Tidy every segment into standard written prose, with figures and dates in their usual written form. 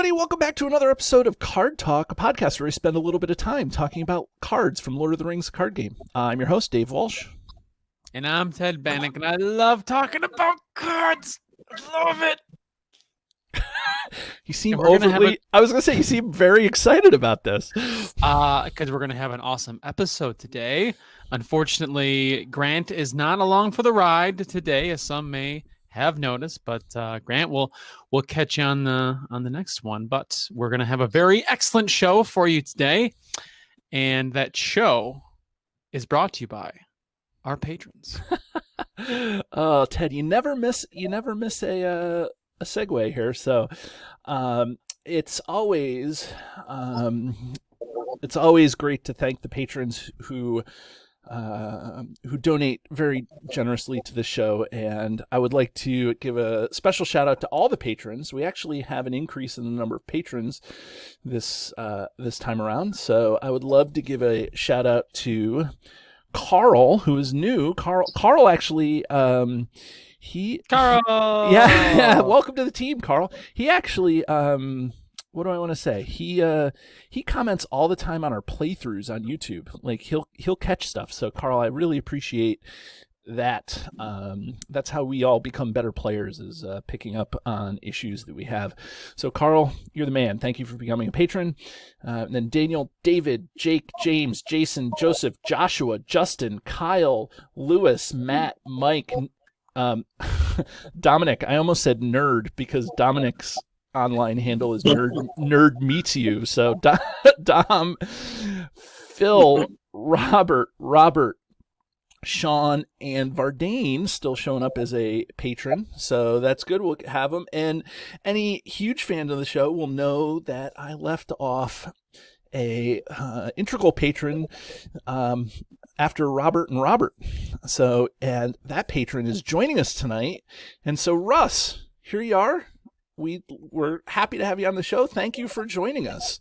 Welcome back to another episode of Card Talk, a podcast where we spend a little bit of time talking about cards from Lord of the Rings card game. I'm your host, Dave Walsh. And I'm Ted Bannock, and I love talking about cards. I love it. You seem overly... I was going to say, you seem very excited about this. Because we're going to have an awesome episode today. Unfortunately, Grant is not along for the ride today, as some may have noticed, but Grant, we'll catch you on the next one. But we're going to have a very excellent show for you today, and that show is brought to you by our patrons. Oh, Ted, you never miss a segue here. So it's always great to thank the patrons who donate very generously to the show, and I would like to give a special shout out to all the patrons. We actually have an increase in the number of patrons this time around, so I would love to give a shout out to Carl, who is new. Carl actually Carl, yeah, welcome to the team, Carl. He actually what do I want to say? He comments all the time on our playthroughs on YouTube. Like he'll catch stuff. So Carl, I really appreciate that. That's how we all become better players, is picking up on issues that we have. So Carl, you're the man. Thank you for becoming a patron. And then Daniel, David, Jake, James, Jason, Joseph, Joshua, Justin, Kyle, Lewis, Matt, Mike, Dominic. I almost said nerd because Dominic's online handle is nerd meets you. So Dom, Phil, Robert, Sean, and Vardane still showing up as a patron, so that's good. We'll have them, and any huge fan of the show will know that I left off a integral patron after Robert and Robert. So, and that patron is joining us tonight, and so Russ, here you are. We're happy to have you on the show. Thank you for joining us.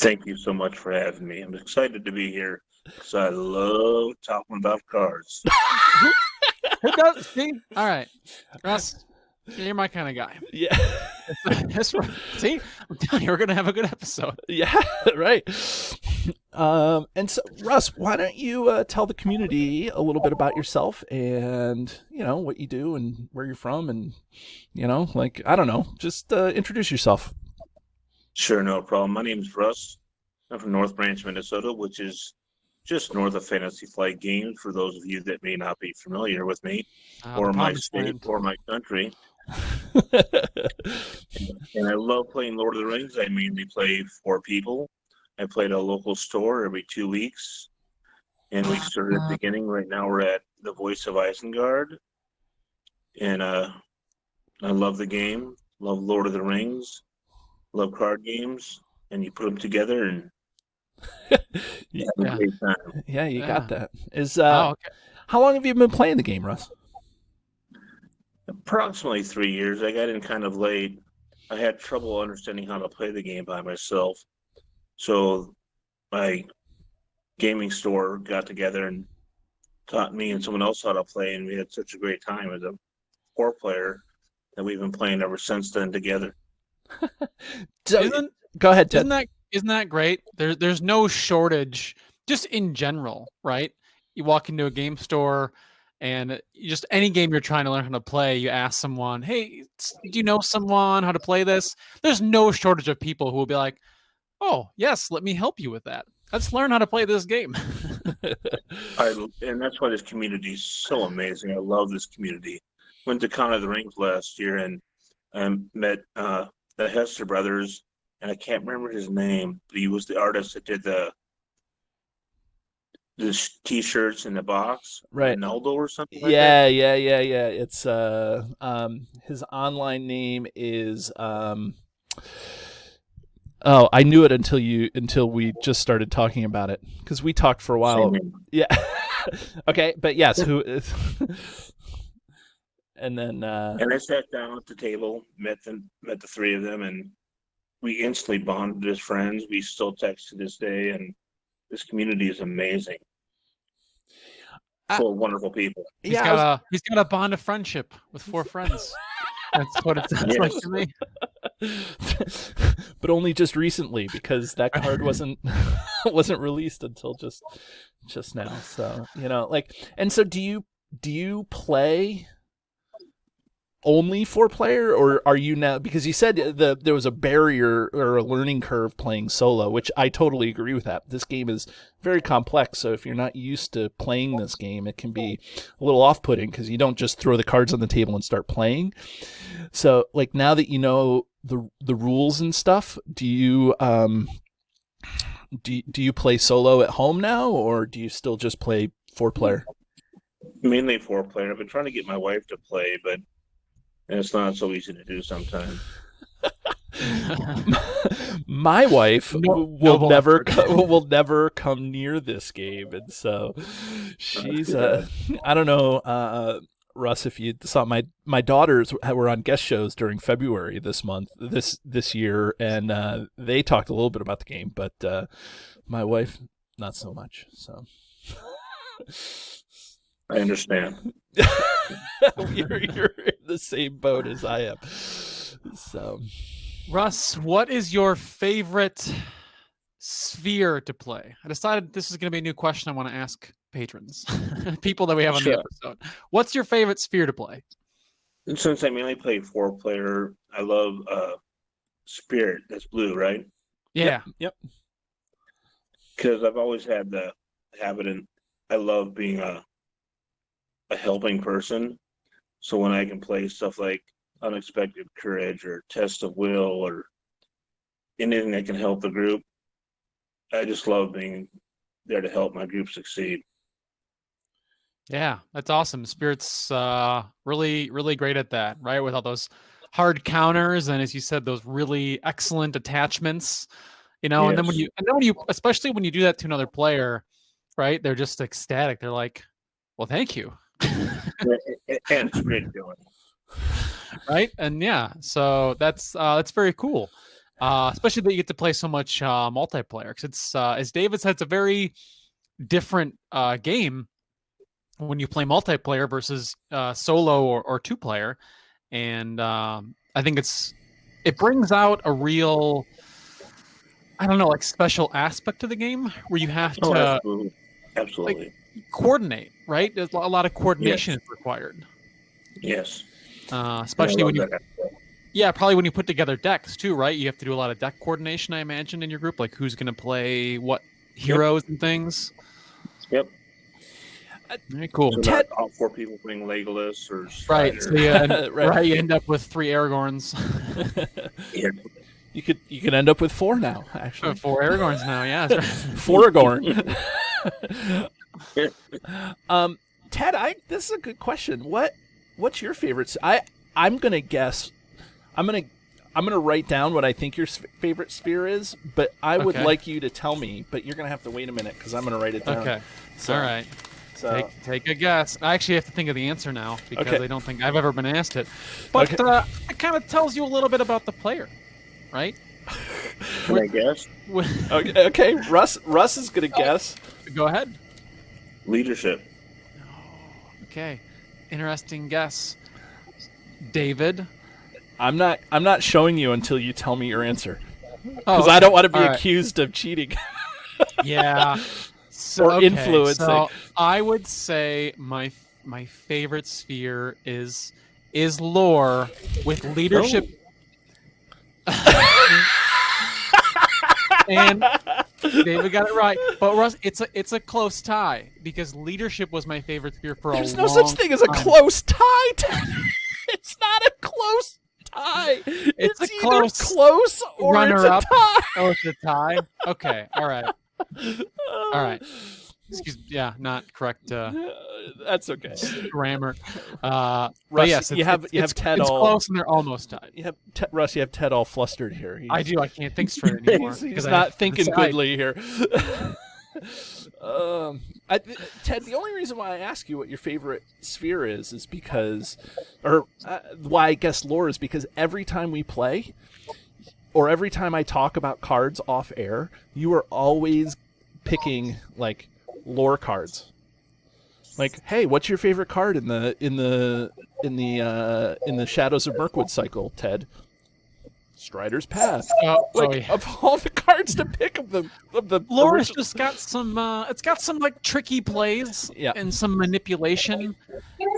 Thank you so much for having me. I'm excited to be here because I love talking about cards. Who does? See? All right. Russ, you're my kind of guy. Yeah. That's right. See? I'm telling you, we're going to have a good episode. Yeah, right. And so, Russ, why don't you tell the community a little bit about yourself and, what you do and where you're from and, I don't know, just introduce yourself. Sure, no problem. My name is Russ. I'm from North Branch, Minnesota, which is just north of Fantasy Flight Games, for those of you that may not be familiar with me or my state or my country. And I love playing Lord of the Rings. I mainly play 4 people. I play at a local store every 2 weeks. And we started at the beginning. Right now we're at the Voice of Isengard. And I love the game. Love Lord of the Rings. Love card games. And you put them together and have a great time. Yeah, you got that. Okay. How long have you been playing the game, Russ? Approximately 3 years. I got in kind of late. I had trouble understanding how to play the game by myself. So my gaming store got together and taught me and someone else how to play, and we had such a great time as a 4-player that we've been playing ever since then together. Go ahead, Ted. Isn't that great? There's no shortage, just in general, right? You walk into a game store, and just any game you're trying to learn how to play, you ask someone, hey, do you know someone how to play this? There's no shortage of people who will be like, oh, yes, let me help you with that. Let's learn how to play this game. And that's why this community is so amazing. I love this community. Went to Con of the Rings last year and met the Hester brothers, and I can't remember his name, but he was the artist that did the T-shirts in the box, right? Ronaldo or something. Like that. Yeah. It's his online name is Oh, I knew it until we just started talking about it, because we talked for a while. Yeah. Okay, but yes, who is? And then and I sat down at the table, met the 3 of them, and we instantly bonded as friends. We still text to this day, and this community is amazing. Full of wonderful people. He's got a bond of friendship with 4 friends. That's what it sounds like to me. But only just recently, because that card wasn't released until just now. So, and so do you play only 4-player, or are you now, because you said there was a barrier or a learning curve playing solo, which I totally agree with that. This game is very complex, so if you're not used to playing this game, it can be a little off-putting because you don't just throw the cards on the table and start playing. So now that you know the rules and stuff, do you play solo at home now, or do you still just play 4-player? Mainly 4-player. I've been trying to get my wife to play, but it's not so easy to do sometimes. My wife will never come near this game, and so she's I don't know, Russ, if you saw, my daughters were on guest shows during February this year, and they talked a little bit about the game, but my wife not so much. So I understand. You're in the same boat as I am. So, Russ, what is your favorite sphere to play? I decided this is going to be a new question I want to ask patrons, people that we have on the episode. What's your favorite sphere to play? Since I mainly play 4-player, I love Spirit. That's blue, right? Yeah. Yep. Because I've always had the habit, and I love being a helping person. So when I can play stuff like Unexpected Courage or Test of Will or anything that can help the group, I just love being there to help my group succeed. Yeah, that's awesome. Spirit's really, really great at that, right? With all those hard counters and, as you said, those really excellent attachments, Yes. and then when you, especially when you do that to another player, right? They're just ecstatic. They're like, "Well, thank you." And it's great feeling. Right? And yeah, so that's very cool. Especially that you get to play so much multiplayer, because it's as David said, it's a very different game when you play multiplayer versus solo or 2-player, and I think it brings out a real, I don't know, like special aspect to the game where you have to absolutely. like, coordinate, right? There's a lot of coordination is required. Yes. Especially when probably when you put together decks too, right? You have to do a lot of deck coordination, I imagine, in your group, like who's going to play what heroes and things. Yep. Very cool. So not all 4 people playing Legolas or right. Spider. So right. You end up with 3 Aragorns. Yeah. You could end up with 4 now, actually. 4 Aragorns now, yeah. 4-Aragorn. Ted, this is a good question. What's your favorite? I'm gonna guess. I'm gonna write down what I think your favorite sphere is, but I would like you to tell me. But you're gonna have to wait a minute because I'm gonna write it down. Okay. So, all right. So take a guess. I actually have to think of the answer now because I don't think I've ever been asked it. But it kind of tells you a little bit about the player, right? Can I guess? Okay. Russ is gonna guess. Go ahead. Leadership. Okay. Interesting guess. David. I'm not showing you until you tell me your answer, because I don't want to be accused of cheating. Yeah. Or influencing. So I would say my favorite sphere is lore with leadership. And David got it right, but Russ, it's a close tie because leadership was my favorite sphere for a long time. There's no such thing as a close tie. It's not a close tie. It's either close or runner-up. it's a tie. Oh, it's a tie. Okay, all right. Excuse me. Yeah, not correct. That's okay. Grammar. Russ, but yes, you have Ted it's all close and they're almost tied. You have Russ. You have Ted all flustered here. I do. I can't think straight anymore. He's not thinking goodly here. Ted, the only reason why I ask you what your favorite sphere is because, or why I guess lore is because every time we play, or every time I talk about cards off air, you are always picking like lore cards. Like, hey, what's your favorite card in the Shadows of Mirkwood cycle, Ted? Strider's Path. Yeah. Of all the cards to pick of the Lore has original... just got some. It's got some like tricky plays and some manipulation,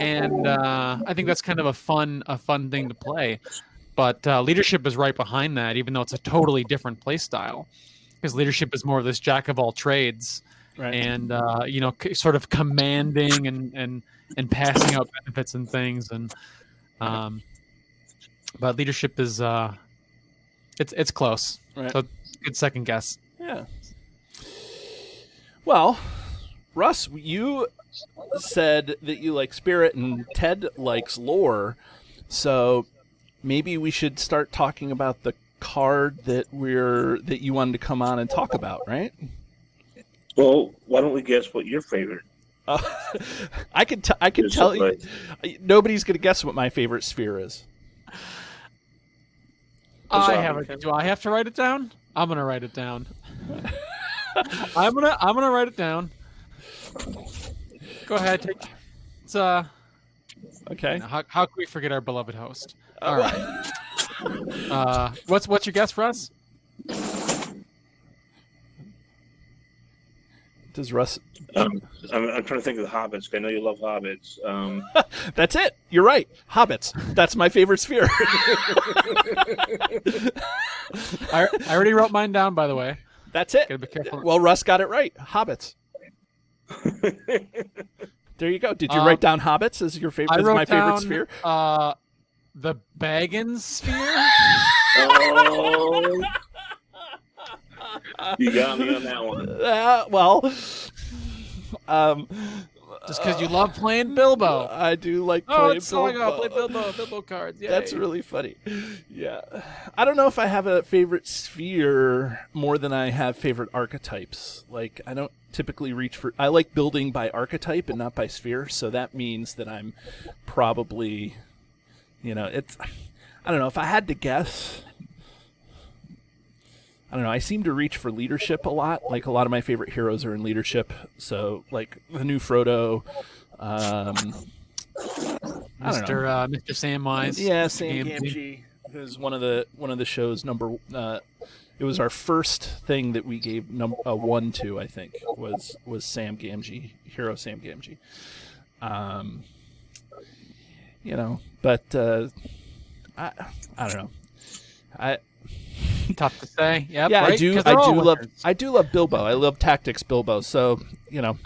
and I think that's kind of a fun thing to play. But leadership is right behind that, even though it's a totally different play style. Because leadership is more of this jack of all trades, Right. and sort of commanding and passing out benefits and things, and but leadership is it's close. Right. So good second guess. Yeah. Well, Russ, you said that you like spirit and Ted likes lore, so maybe we should start talking about the card that you wanted to come on and talk about, right? Well, why don't we guess what your favorite? I can tell you. Nobody's going to guess what my favorite sphere is. I have it. Do I have to write it down? I'm gonna write it down. I'm gonna write it down. Go ahead. It's okay. How can we forget our beloved host? All right. What's your guess, Russ? Does Russ? I'm trying to think of the Hobbits. I know you love Hobbits. That's it. You're right. Hobbits. That's my favorite sphere. I already wrote mine down, by the way. That's it. Gotta be careful. Well, Russ got it right. Hobbits. There you go. Did you write down Hobbits as your favorite? As my favorite sphere? The Baggins sphere. Oh. You got me on that one. Just because you love playing Bilbo. I do like playing Bilbo. Play Bilbo cards. Yay. That's really funny. Yeah. I don't know if I have a favorite sphere more than I have favorite archetypes. Like, I don't typically reach for... I like building by archetype and not by sphere, so that means that I'm probably... it's... I don't know. If I had to guess... I don't know. I seem to reach for leadership a lot. Like, a lot of my favorite heroes are in leadership. So, like, the new Frodo. Mr. Samwise. Yeah, Sam Gamgee, who's one of the show's number. It was our first thing that we gave a 1 to. I think was Sam Gamgee, hero Sam Gamgee. But I don't know. Tough to say. Yep, yeah, right? I do love Bilbo. I love Tactics Bilbo. So, I don't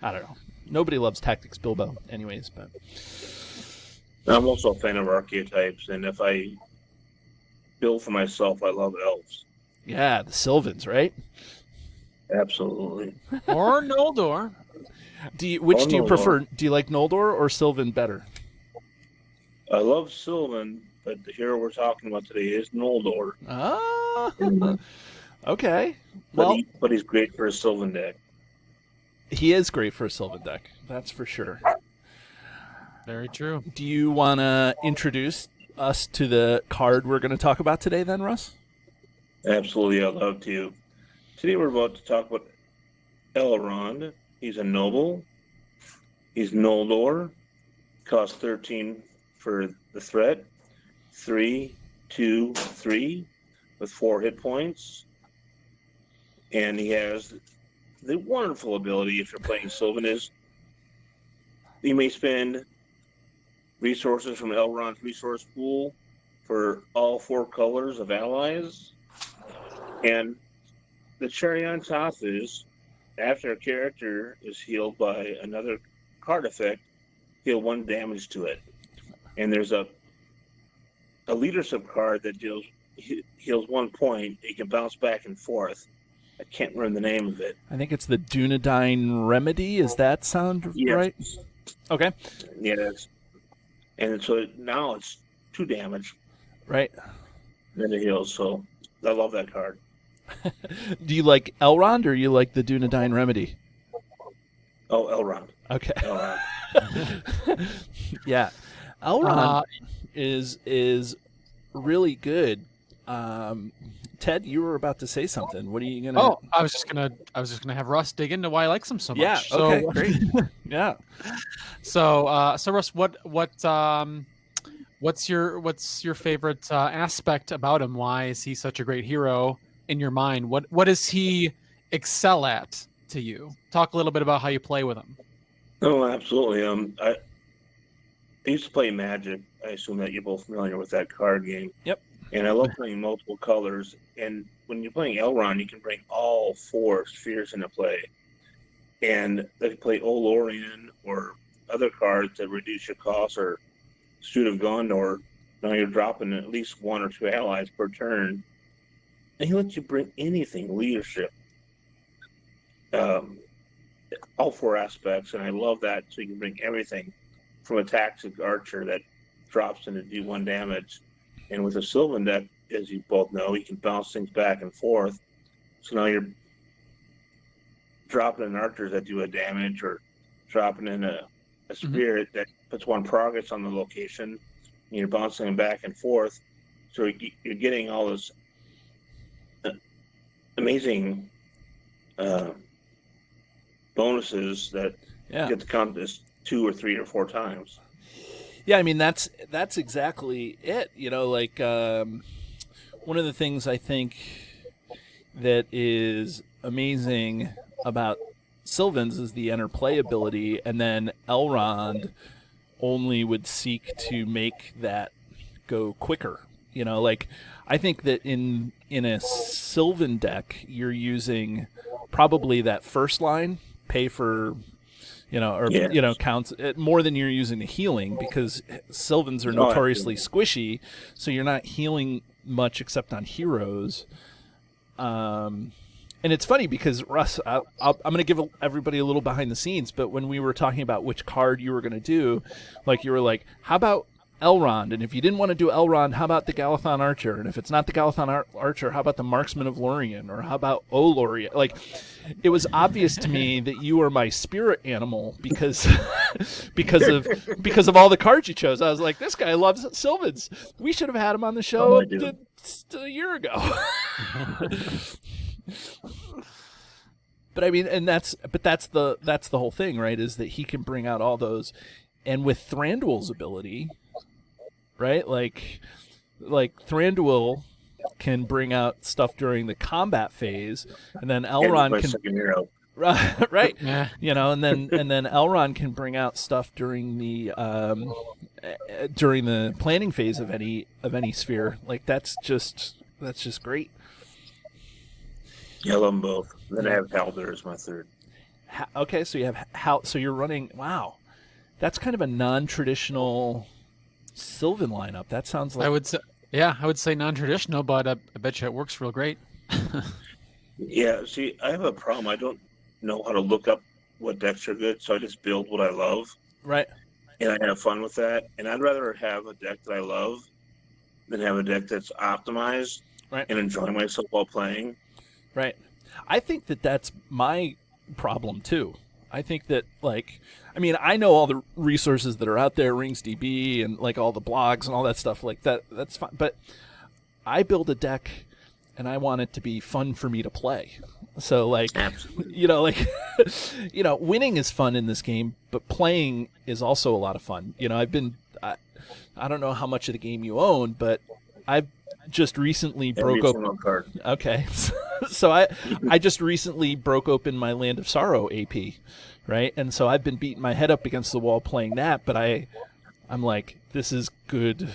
know. Nobody loves Tactics Bilbo anyways, but I'm also a fan of archetypes, and if I build for myself, I love elves. Yeah, the Sylvans, right? Absolutely. Or Noldor. Do you prefer? Do you like Noldor or Sylvan better? I love Sylvan, but the hero we're talking about today is Noldor. Ah, okay. Well, but he's great for a Sylvan deck. He is great for a Sylvan deck. That's for sure. Very true. Do you want to introduce us to the card we're going to talk about today, then, Russ? Absolutely, I'd love to. Today we're about to talk about Elrond. He's a noble. He's Noldor. Costs 13 for the threat. 3, 2, 3 with 4 hit points. And he has the wonderful ability, if you're playing Sylvan, is you may spend resources from Elrond's resource pool for all 4 colors of allies. And the cherry on top is, after a character is healed by another card effect, heal 1 damage to it. And there's a leadership card that heals 1 point. You can bounce back and forth. I can't remember the name of it. I think it's the Dunedain Remedy. Does that sound right? Okay. Yes. And so now it's 2 damage. Right. Then it heals. So I love that card. Do you like Elrond or you like the Dunedain Remedy? Oh, Elrond. Okay. Elrond. Yeah. Elrond is really good. Ted, you were about to say something. What are you gonna? Oh, I was just gonna have Russ dig into why I like them so much. Yeah. Okay. So, Great. Yeah. so Russ, what's your favorite aspect about him? Why is he such a great hero in your mind? What does he excel at to you? Talk a little bit about how you play with him. Oh, absolutely. I used to play Magic. I assume that you're both familiar with that card game. Yep. And I love playing multiple colors. And when you're playing Elrond, you can bring all 4 spheres into play. And they can play Olorian or other cards that reduce your cost, or Suit of Gondor. Now you're dropping at least 1 or 2 allies per turn. And he lets you bring anything, leadership, all 4 aspects. And I love that. So you can bring everything from attack to archer that drops in to do 1 damage. And with a Sylvan deck, as you both know, you can bounce things back and forth. So now you're dropping in archers that do a damage, or dropping in a spirit that puts 1 progress on the location. And you're bouncing them back and forth. So you're getting all this amazing bonuses that get to count this 2 or 3 or 4 times. Yeah, I mean that's exactly it. You know, like one of the things I think that is amazing about Sylvans is the interplay ability, and then Elrond only would seek to make that go quicker. You know, like I think that in a Sylvan deck, you're using probably that first line, pay for, you know, or counts more than you're using the healing, because Sylvans are notoriously squishy, so you're not healing much except on heroes. And it's funny because Russ, I'm going to give everybody a little behind the scenes, but when we were talking about which card you were going to do, like you were like, how about Elrond? And if you didn't want to do Elrond, how about the Galathon Archer? And if it's not the Galathon Archer, how about the Marksman of Lorien? Or how about Olorien? Like, it was obvious to me that you were my spirit animal because of all the cards you chose. I was like, this guy loves Sylvans. We should have had him on the show a year ago. But I mean, and that's the whole thing, right? Is that he can bring out all those, and with Thranduil's ability, right? Like Thranduil can bring out stuff during the combat phase, and then Elrond can right, yeah. You know, and then Elrond can bring out stuff during the planning phase of any sphere. Like that's just great. Yeah, I love them both. Then I have Halder as my third. Okay, so you have so you're running. Wow, that's kind of a non-traditional Sylvan lineup. That sounds like I would say non-traditional, but I bet you it works real great. Yeah, see, I have a problem. I don't know how to look up what decks are good, so I just build what I love. Right. And I have fun with that. And I'd rather have a deck that I love than have a deck that's optimized and enjoy myself while playing. Right. I think that that's my problem too. I think that, like, I mean, I know all the resources that are out there, RingsDB and like all the blogs and all that stuff like that. That's fine. But I build a deck and I want it to be fun for me to play. So like, you know, like, you know, winning is fun in this game, but playing is also a lot of fun. You know, I don't know how much of the game you own, but I've just recently broke open. Okay. So I just recently broke open my Land of Sorrow AP, right? And so I've been beating my head up against the wall playing that, but I'm like, this is good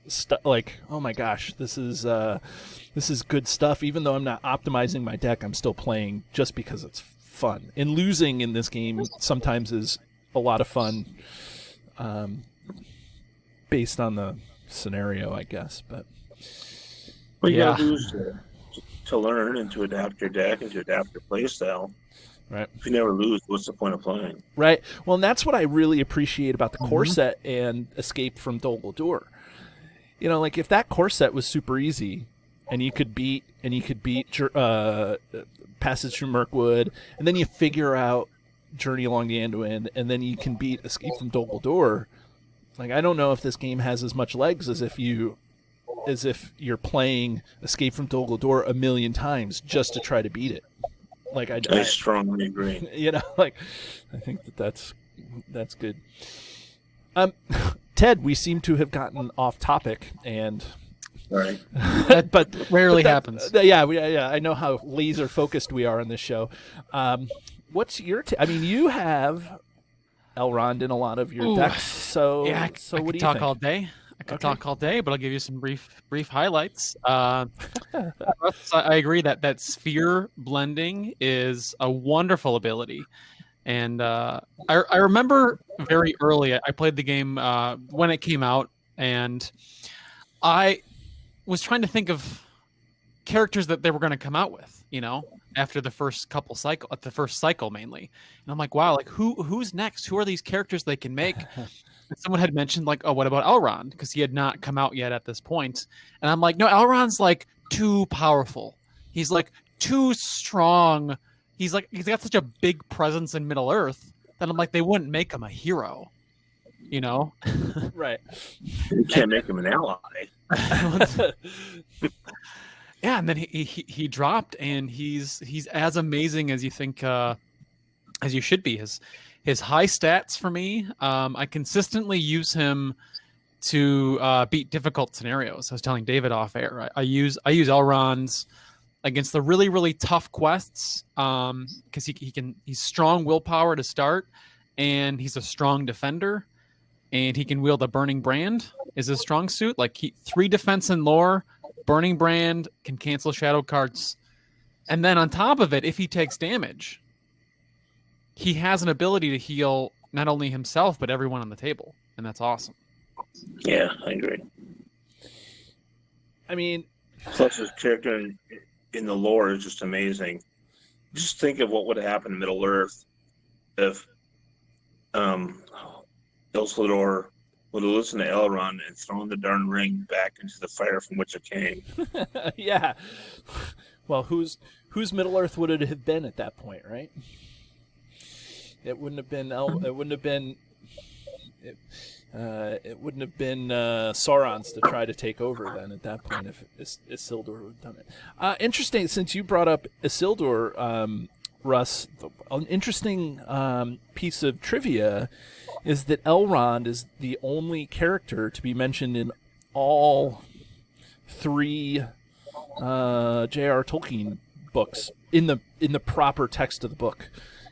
stuff. Like, oh my gosh, this is good stuff. Even though I'm not optimizing my deck, I'm still playing just because it's fun. And losing in this game sometimes is a lot of fun, based on the scenario, I guess. But well, you gotta lose to learn and to adapt your deck and to adapt your play style. Right. If you never lose, what's the point of playing? Right. Well, and that's what I really appreciate about the core set and Escape from Dol Guldur. You know, like if that core set was super easy, and you could beat Passage through Mirkwood, and then you figure out Journey Along the Anduin, and then you can beat Escape from Dol Guldur. Like, I don't know if this game has as much legs as if you as if you're playing Escape from Dol Guldur a million times just to try to beat it. Like I strongly agree. You know, like I think that's good. Ted, we seem to have gotten off topic, and Right. but rarely happens. Yeah, I know how laser focused we are on this show. What's your? I mean, you have Elrond in a lot of your decks, so yeah, so I what could do you talk think? all day. I could talk all day, but I'll give you some brief highlights. Russ, I agree that sphere blending is a wonderful ability, and I remember very early I played the game when it came out, and I was trying to think of characters that they were going to come out with, you know, after the first cycle mainly, and I'm like, wow, like who's next? Who are these characters they can make? Someone had mentioned like, oh, what about Elrond? Because he had not come out yet at this point. And I'm like, no, Elrond's like too powerful. He's like too strong. He's got such a big presence in Middle Earth that I'm like, they wouldn't make him a hero, you know? Right. You can't make him an ally. Yeah, and then he dropped, and he's as amazing as you think, as you should be. His high stats for me, I consistently use him to beat difficult scenarios. I was telling David off air. I use Elrond's against the really, really tough quests because he's strong willpower to start, and he's a strong defender, and he can wield a burning brand is his strong suit. Like 3 defense and lore, burning brand can cancel shadow cards, and then on top of it, if he takes damage, he has an ability to heal not only himself but everyone on the table, and that's awesome. Yeah, I agree. I mean, Plus, his character in the lore is just amazing. Just think of what would have happened in Middle Earth if LOTR would have listened to Elrond and thrown the darn ring back into the fire from which it came. yeah. Well, whose Middle Earth would it have been at that point, right? It wouldn't have been. It wouldn't have been. It wouldn't have been Sauron's to try to take over then at that point if Isildur would have done it. Interesting, since you brought up Isildur, Russ. An interesting piece of trivia is that Elrond is the only character to be mentioned in all 3 J.R. Tolkien books in the proper text of the book.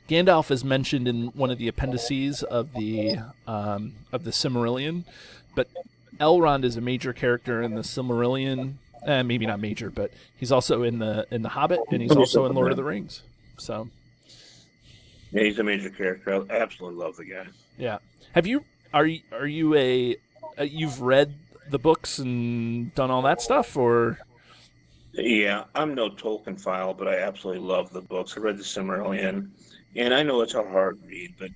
Gandalf is mentioned in one of the appendices of the Silmarillion, but Elrond is a major character in the Silmarillion. Maybe not major, but he's also in the Hobbit, and he's also in Lord of the Rings. So, yeah, he's a major character. I absolutely love the guy. Yeah. Are you you've read the books and done all that stuff, or? Yeah, I'm no Tolkien file, but I absolutely love the books. I read the Silmarillion. And I know it's a hard read, but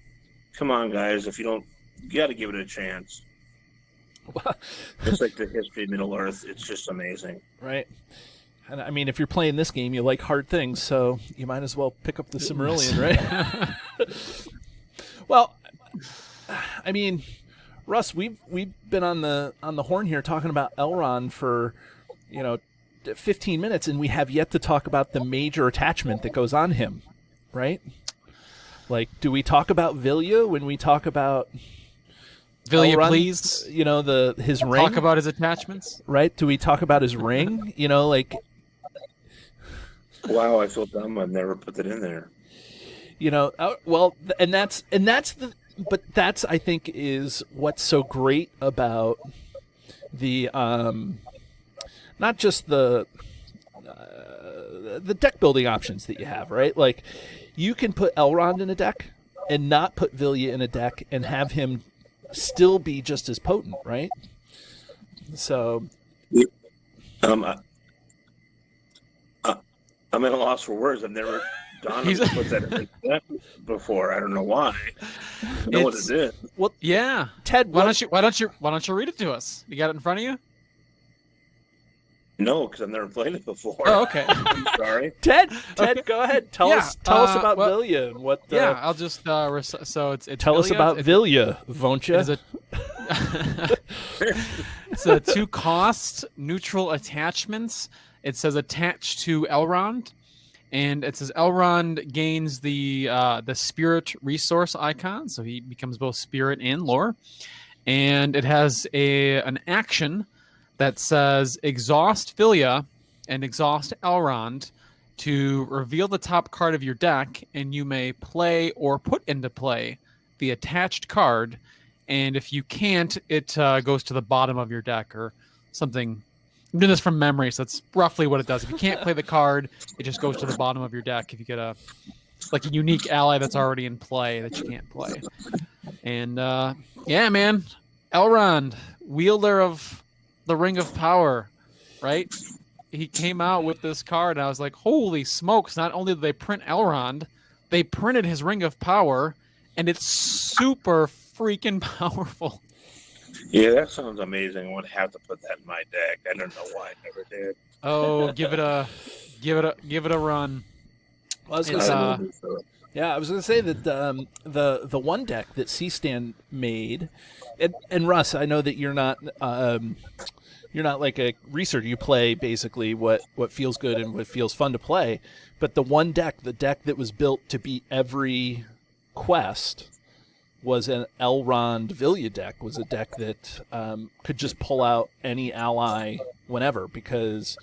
come on, guys, if you don't, you got to give it a chance. It's like the history of Middle Earth. It's just amazing. Right. And I mean, if you're playing this game, you like hard things, so you might as well pick up the Silmarillion, right? Well, I mean, Russ, we've been on the horn here talking about Elrond for, 15 minutes, and we have yet to talk about the major attachment that goes on him, right? Like, do we talk about Vilya when we talk about Vilya, Elrond, please? His ring. Talk about his attachments, right? Do we talk about his ring? Like. Wow, I feel dumb. I've never put that in there. Well, and that's but that's I think is what's so great about the not just the deck building options that you have, right? Like, you can put Elrond in a deck and not put Vilya in a deck and have him still be just as potent, right? So, I'm at a loss for words. I've never done put that in deck before. I don't know why. I know what it is. Well, yeah, Ted, why don't you read it to us? You got it in front of you? No, because I've never played it before. Oh, okay. I'm sorry. Ted, Okay. go ahead. Tell Yeah, us about well, Vilya and what. Yeah, I'll just so it's Tell us Vilya. about Vilya, won't you? It is a it's a 2-cost neutral attachments. It says attached to Elrond, and it says Elrond gains the spirit resource icon, so he becomes both spirit and lore. And it has an action that says exhaust Vilya and exhaust Elrond to reveal the top card of your deck, and you may play or put into play the attached card. And if you can't, it goes to the bottom of your deck or something. I'm doing this from memory, so that's roughly what it does. If you can't play the card, it just goes to the bottom of your deck. If you get a unique ally that's already in play that you can't play. And yeah, man, Elrond, wielder of the Ring of Power, right? He came out with this card, and I was like, holy smokes, not only did they print Elrond, they printed his Ring of Power, and it's super freaking powerful. Yeah, that sounds amazing. I would have to put that in my deck. I don't know why I never did. Oh, give it a run. Well, I was gonna I was going to say that the one deck that C-Stan made, and Russ, I know that you're not like a researcher. You play basically what feels good and what feels fun to play. But the one deck, the deck that was built to beat every quest, was an Elrond Vilya deck. Was a deck that could just pull out any ally whenever, because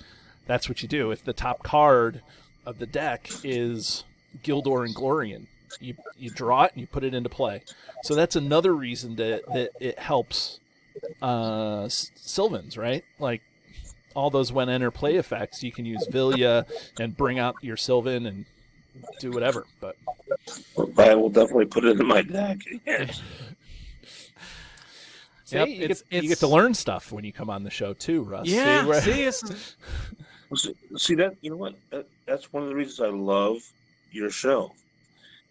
that's what you do. If the top card of the deck is Gildor and Glorian, you draw it and you put it into play. So that's another reason that it helps Sylvans, right? Like all those when enter play effects, you can use Vilya and bring out your Sylvan and do whatever. But I will definitely put it in my deck. Yes. See, you get to learn stuff when you come on the show too, Russ. Yeah, See that? You know what? That's one of the reasons I love your show,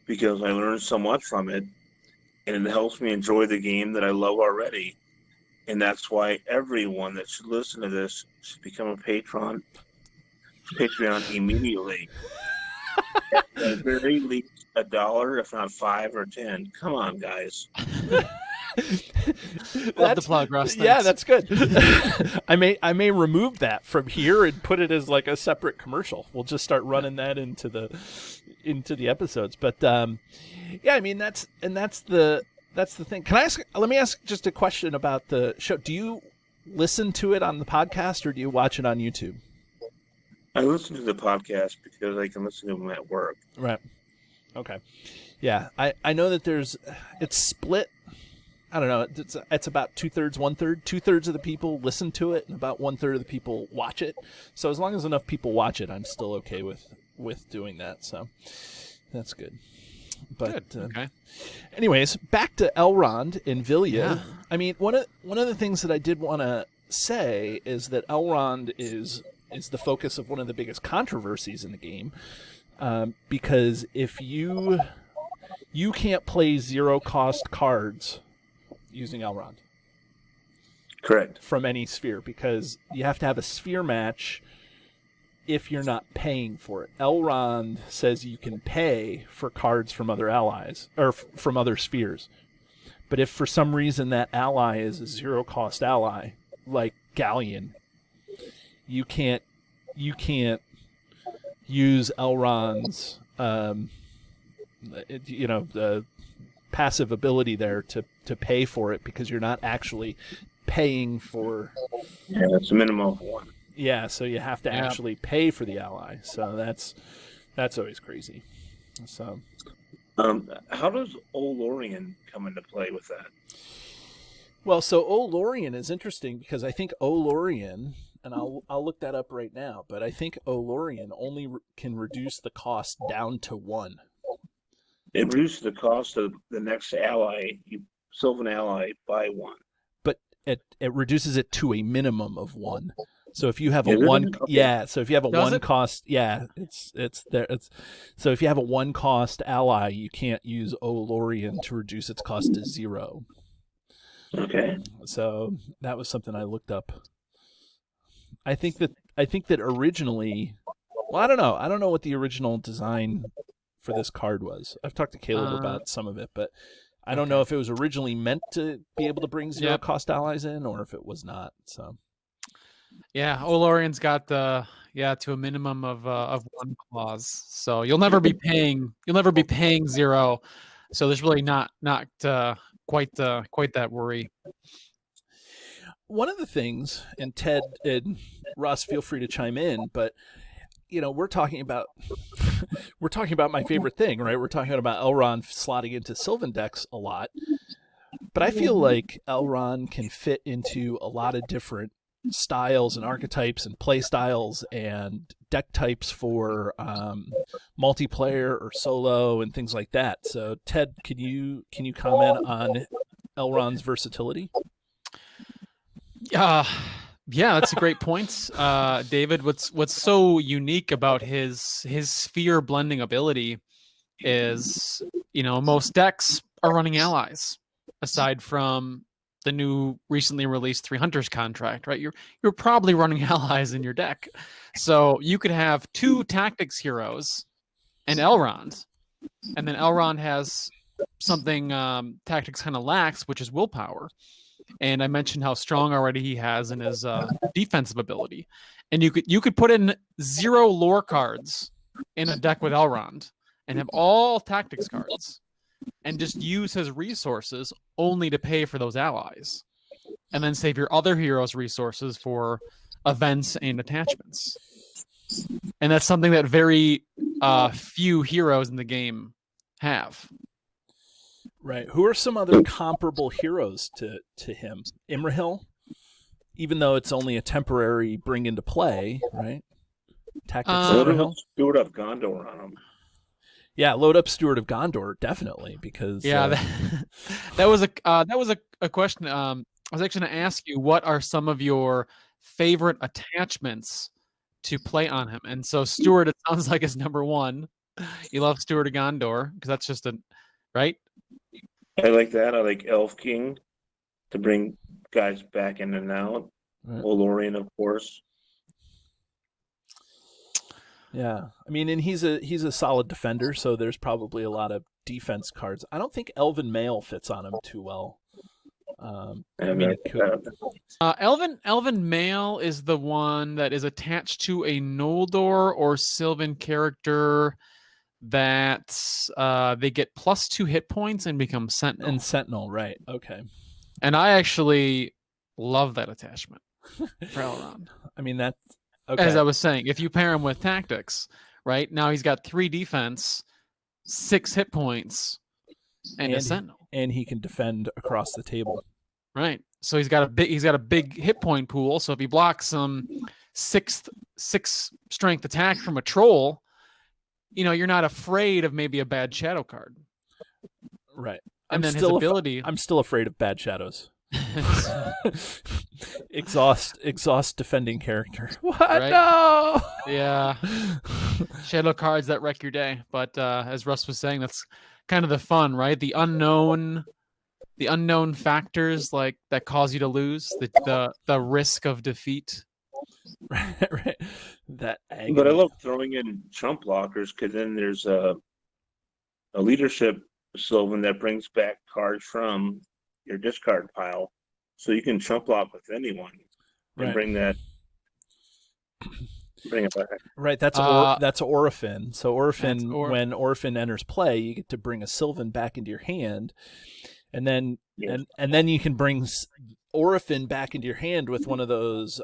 because I learn so much from it, and it helps me enjoy the game that I love already. And that's why everyone that should listen to this should become a Patreon immediately. At the very least, $1, if not $5 or $10. Come on, guys. Love the plug, Russ. Thanks. Yeah, that's good. I may remove that from here and put it as like a separate commercial. We'll just start running that into the episodes. But yeah, I mean that's the thing. Let me ask just a question about the show. Do you listen to it on the podcast or do you watch it on YouTube? I listen to the podcast because I can listen to them at work. Right. Okay. Yeah, I know that it's split. I don't know. It's about 2/3, 1/3. 2/3 of the people listen to it, and about 1/3 of the people watch it. So as long as enough people watch it, I'm still okay with doing that. So that's good. But good. Okay. Anyways, back to Elrond and Vilya. Yeah. I mean, one of the things that I did want to say is that Elrond is the focus of one of the biggest controversies in the game, because if you can't play 0-cost cards using Elrond. Correct. From any sphere, because you have to have a sphere match if you're not paying for it. Elrond says you can pay for cards from other allies, or from other spheres. But if for some reason that ally is a 0-cost ally, like Galleon, you can't use Elrond's the passive ability there to pay for it, because you're not actually paying for. Yeah, that's a minimum of 1. Yeah, so you have to actually pay for the ally. So that's always crazy. So how does Olorian come into play with that? Well, so Olorian is interesting because I think Olorian, and I'll look that up right now, but I think Olorian only can reduce the cost down to 1. It reduces the cost of the next ally, Sylvan ally, by 1. But it reduces it to a minimum of 1. So if you have a Is it? one, Okay. yeah. So if you have a Does one it? cost, yeah, it's there. So if you have a 1 cost ally, you can't use Olorian to reduce its cost to 0. Okay. So that was something I looked up. I think I think that originally, well, I don't know. I don't know what the original design for this card was. I've talked to Caleb about some of it, but I don't know if it was originally meant to be able to bring zero cost allies in, or if it was not. So, yeah, Olorian's got to a minimum of one clause, so you'll never be paying zero. So there's really not quite that worry. One of the things, and Ted and Russ, feel free to chime in, but we're talking about my favorite thing, right? We're talking about Elrond slotting into Sylvan decks a lot, but I feel like Elrond can fit into a lot of different styles and archetypes and play styles and deck types for multiplayer or solo and things like that. So, Ted, can you comment on Elrond's versatility? Yeah, that's a great point, David. What's so unique about his sphere blending ability is, most decks are running allies, aside from the new recently released Three Hunters contract, right? You're probably running allies in your deck, so you could have 2 tactics heroes and Elrond, and then Elrond has something tactics kind of lacks, which is willpower. And I mentioned how strong already he has in his defensive ability, and you could put in 0 lore cards in a deck with Elrond and have all tactics cards, and just use his resources only to pay for those allies, and then save your other heroes' resources for events and attachments. And that's something that very few heroes in the game have. Right. Who are some other comparable heroes to him? Imrahil, even though it's only a temporary bring into play, right? Tactics Imrahil. Steward of Gondor on him. Yeah, load up Steward of Gondor, definitely, because that was a question. I was actually going to ask you, what are some of your favorite attachments to play on him? And so Steward, it sounds like, is number 1. You love Steward of Gondor because that's just right. I like that. I like Elf King to bring guys back in and out. Right. Olorian, of course. Yeah, I mean, and he's a solid defender, so there's probably a lot of defense cards. I don't think Elven Mail fits on him too well. I mean, it could. Elven Mail is the one that is attached to a Noldor or Sylvan character that they get +2 hit points and become Sentinel. And Sentinel, right? Okay. And I actually love that attachment for Elrond. I mean, that's okay. As I was saying, if you pair him with tactics, right now he's got 3 defense, 6 hit points, and a Sentinel, and he can defend across the table. Right. So he's got a big hit point pool. So if he blocks some 6 strength attack from a troll, you're not afraid of maybe a bad shadow card. Right. And then his ability. I'm still afraid of bad shadows. exhaust defending character. What? Right? No. Yeah. Shadow cards that wreck your day. But as Russ was saying, that's kind of the fun, right? The unknown factors like that cause you to lose, the risk of defeat. Right. That agony. But I love throwing in chump blockers because then there's a leadership Sylvan that brings back cards from your discard pile, so you can chump block with anyone and bring it back. Right, that's Orphan. So Orphan, when Orphan enters play, you get to bring a Sylvan back into your hand, and then and then you can bring Orphan back into your hand with one of those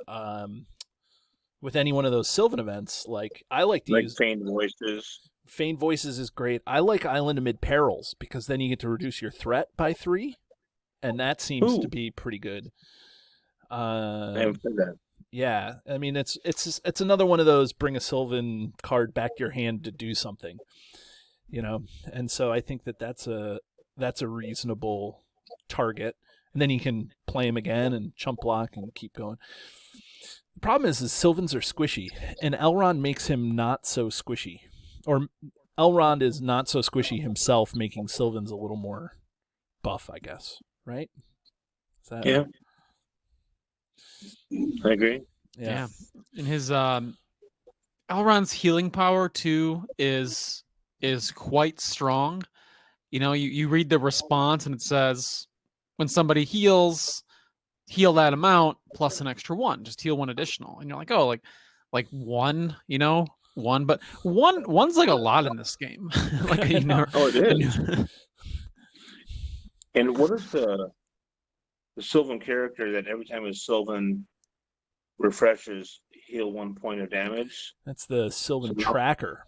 with any one of those Sylvan events. Like I like to use Feigned Voices. Feigned Voices is great. I like Island Amid Perils because then you get to reduce your threat by 3, and that seems to be pretty good. I haven't said that. Yeah, I mean it's another one of those bring a Sylvan card back to your hand to do something, and so I think that's a reasonable target, and then you can play him again and chump block and keep going. The problem is Sylvans are squishy, and Elrond makes him not so squishy. Or Elrond is not so squishy himself, making Sylvans a little more buff, I guess. Right? Yeah. I agree. Yeah. And his Elrond's healing power too is quite strong. You know, you read the response and it says when somebody heals, heal that amount plus an extra one. Just heal one additional. And you're like, oh, like one, you know, one, but one's like a lot in this game. Like you know, oh, it is. And what is the Sylvan character that every time a Sylvan refreshes, heal 1 point of damage? That's the Sylvan Tracker.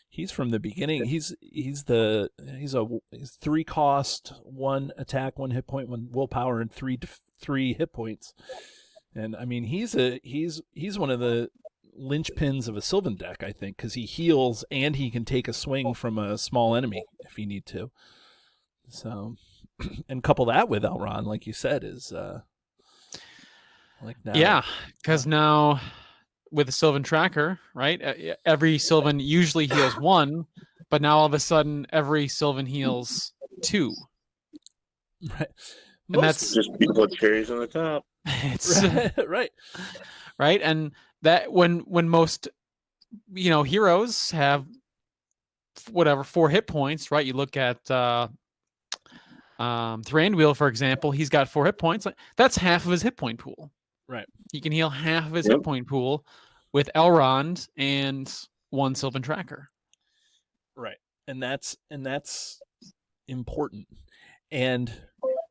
He's from the beginning. He's 3 cost, 1 attack, 1 hit point, 1 willpower, and 3 hit points. And I mean, he's one of the linchpins of a Sylvan deck, I think, because he heals and he can take a swing from a small enemy if you need to. So, and couple that with Elrond, like you said, is like now. Yeah, because now with the Sylvan Tracker, right? Every Sylvan usually heals 1, but now all of a sudden every Sylvan heals 2. Right. And that's just people with cherries on the top. It's right. Right. And that when most, you know, heroes have whatever 4 hit points, right? You look at Thranduil, for example, he's got 4 hit points. That's half of his hit point pool. Right. He can heal half of his hit point pool with Elrond and 1 Sylvan Tracker. Right. And that's important. And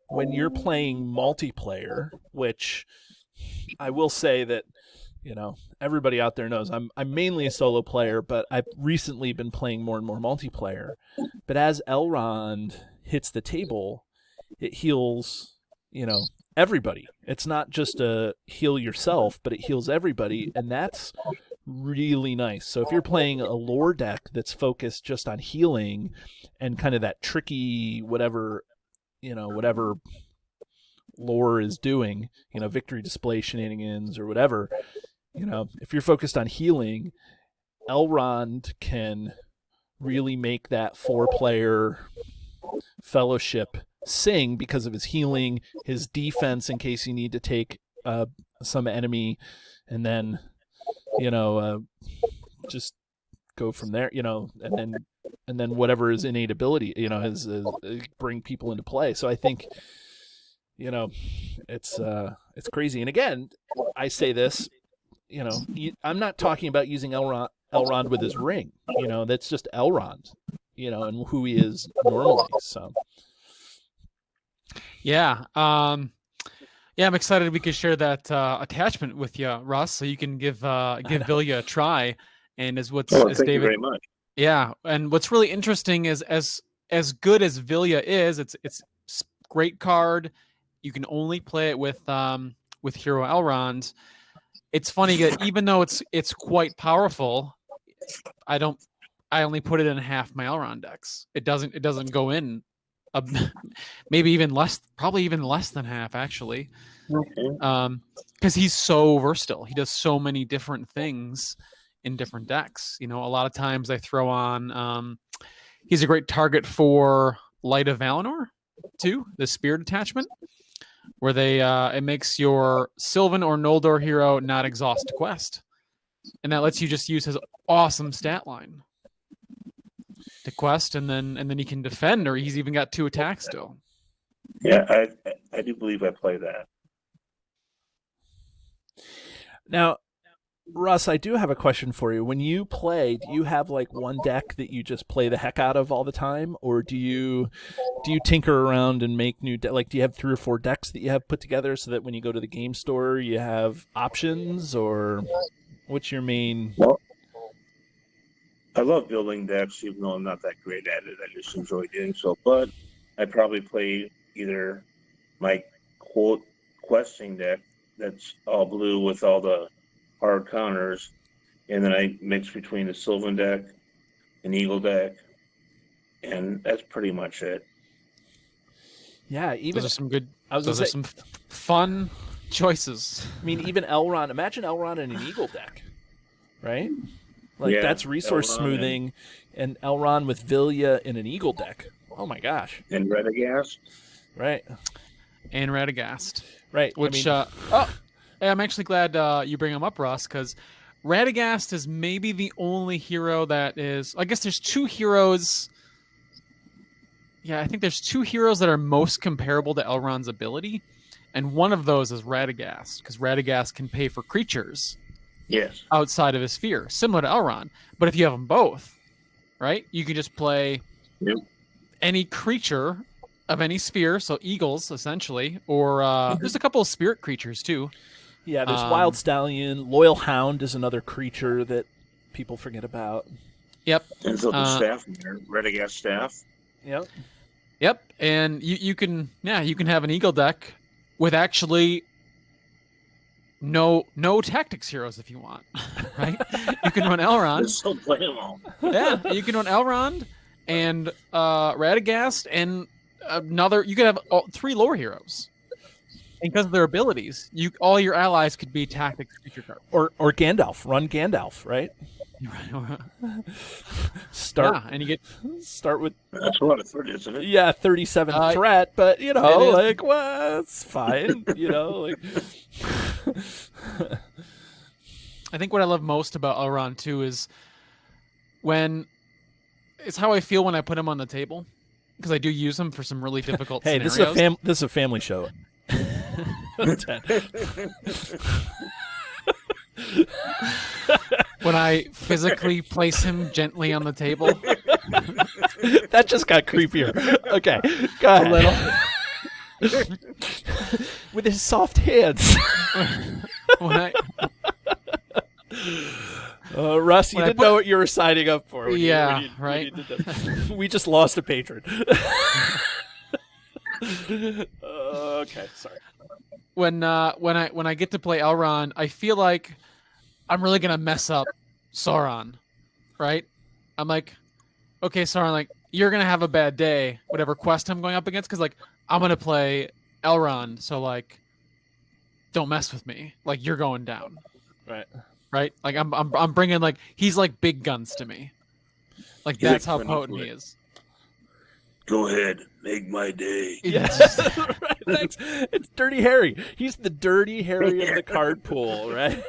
when you're playing multiplayer, which I will say that, you know, everybody out there knows I'm mainly a solo player, but I've recently been playing more and more multiplayer. But as Elrond hits the table, it heals, you know, everybody. It's not just a heal yourself, but it heals everybody, and that's really nice. So if you're playing a lore deck that's focused just on healing and kind of that tricky whatever lore is doing, you know, victory display shenanigans or whatever, you know, if you're focused on healing, Elrond can really make that 4-player fellowship sing because of his healing, his defense in case you need to take some enemy, and then, you know, just go from there, you know, and then whatever his innate ability, you know, his bring people into play. So I think, you know, it's crazy. And again, I say this, you know, I'm not talking about using Elrond with his ring, you know, that's just Elrond, you know, and who he is normally. So yeah, I'm excited we could share that attachment with you, Russ, so you can give Vilya a try. And as thank David, you very much. Yeah, and what's really interesting is as good as Vilya is, it's great card. You can only play it with Hero Elrond. It's funny that even though it's quite powerful, I only put it in half my Elrond decks. It doesn't go in maybe even less, probably even less than half actually. Okay. Because he's so versatile. He does so many different things in different decks. You know, a lot of times I throw on he's a great target for Light of Valinor too, the Spirit attachment, where they it makes your Sylvan or Noldor hero not exhaust quest, and that lets you just use his awesome stat line to quest, and then he can defend, or he's even got 2 attacks still. Yeah, I do believe I play that. Now, Russ, I do have a question for you. When you play, do you have like one deck that you just play the heck out of all the time, or do you tinker around and make new like do you have 3 or 4 decks that you have put together so that when you go to the game store you have options, or what's your main? Well, I love building decks, even though I'm not that great at it. I just enjoy doing so. But I probably play either my quote questing deck that's all blue with all the hard counters, and then I mix between the Sylvan deck, an Eagle deck, and that's pretty much it. Yeah, even those are some good. Those are some fun choices. I mean, even Elrond. Imagine Elrond in an Eagle deck, right? Like that's resource Elrond smoothing, and Elrond with Vilya in an Eagle deck. Oh my gosh! And Radagast, right? And Radagast, right? Which I'm actually glad you bring him up, Russ, because Radagast is maybe the only hero that is. I guess there's two heroes. Yeah, I think there's two heroes that are most comparable to Elrond's ability, and one of those is Radagast, because Radagast can pay for creatures Yes. outside of his sphere, similar to Elrond. But if you have them both, right, you can just play any creature of any sphere, so eagles essentially, or there's a couple of spirit creatures too. Yeah, there's Wild Stallion. Loyal Hound is another creature that people forget about. Yep. And so the staff, Radagast staff. Yep. Yep. And you can have an eagle deck with actually no tactics heroes if you want. Right? You can run Elrond. So play them all. Yeah, you can run Elrond and Radagast and another. You could have three lore heroes. And because of their abilities, all your allies could be tactics creature cards. Or Gandalf. Run Gandalf, right? Start with that's a lot of threat, isn't it? Yeah, 37 threat, but like well, it's fine. Like I think what I love most about Elrond too is it's how I feel when I put him on the table, because I do use him for some really difficult hey, scenarios. This is a family show. When I physically place him gently on the table. That just got creepier. Okay, go ahead. A little. With his soft hands. Russ, you didn't know what you were signing up for. Right. We just lost a patron. Okay, sorry. When I get to play Elrond, I feel like I'm really gonna mess up Sauron, right? I'm like, okay, Sauron, like you're gonna have a bad day, whatever quest I'm going up against, because like I'm gonna play Elrond, so like, don't mess with me. Like you're going down, right? Like I'm bringing like he's like big guns to me, like that's how potent he is. Go ahead, make my day. Yes. Right, thanks. It's Dirty Harry. He's the Dirty Harry of the card pool, right?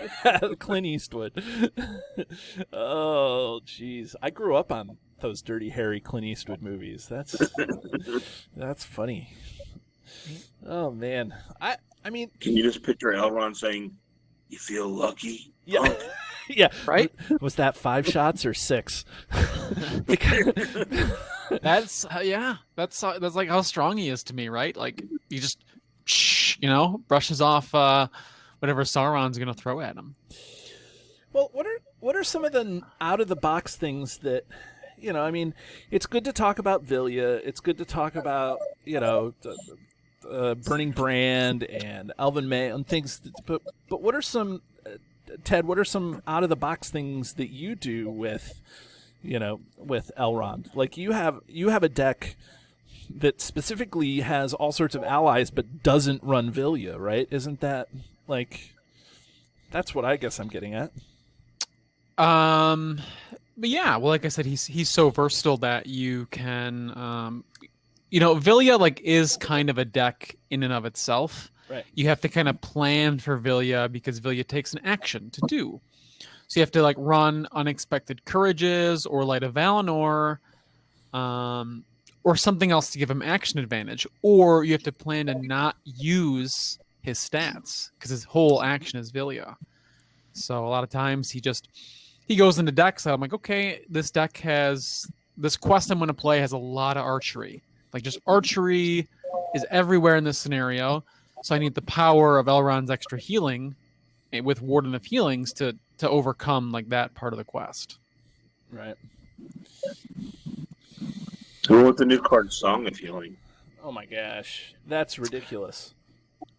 Clint Eastwood. Oh, jeez. I grew up on those Dirty Harry Clint Eastwood movies. That's funny. Oh man. I mean, can you just picture Elrond saying, "You feel lucky"? Yeah. Yeah. Right? Was that 5 shots or 6? That's like how strong he is to me, right? Like he just brushes off whatever Sauron's gonna throw at him. Well, what are some of the out of the box things that I mean, it's good to talk about Vilya, it's good to talk about Burning Brand and Elven May and things, but what are some Ted, what are some out of the box things that you do with Elrond? Like you have a deck that specifically has all sorts of allies but doesn't run Vilya, right? Isn't that like that's what I guess I'm getting at? But yeah, well, like I said, he's so versatile that you can Vilya like is kind of a deck in and of itself. Right. You have to kind of plan for Vilya because Vilya takes an action to do. So you have to like run Unexpected Courages or Light of Valinor, or something else to give him action advantage. Or you have to plan to not use his stats because his whole action is Vilya. So a lot of times he goes into decks. So I'm like, okay, this deck has this quest I'm going to play has a lot of archery. Like just archery is everywhere in this scenario. So I need the power of Elrond's extra healing with Warden of Healings to overcome like that part of the quest. Right. So what's the new card, Song of Healing? Oh my gosh, that's ridiculous.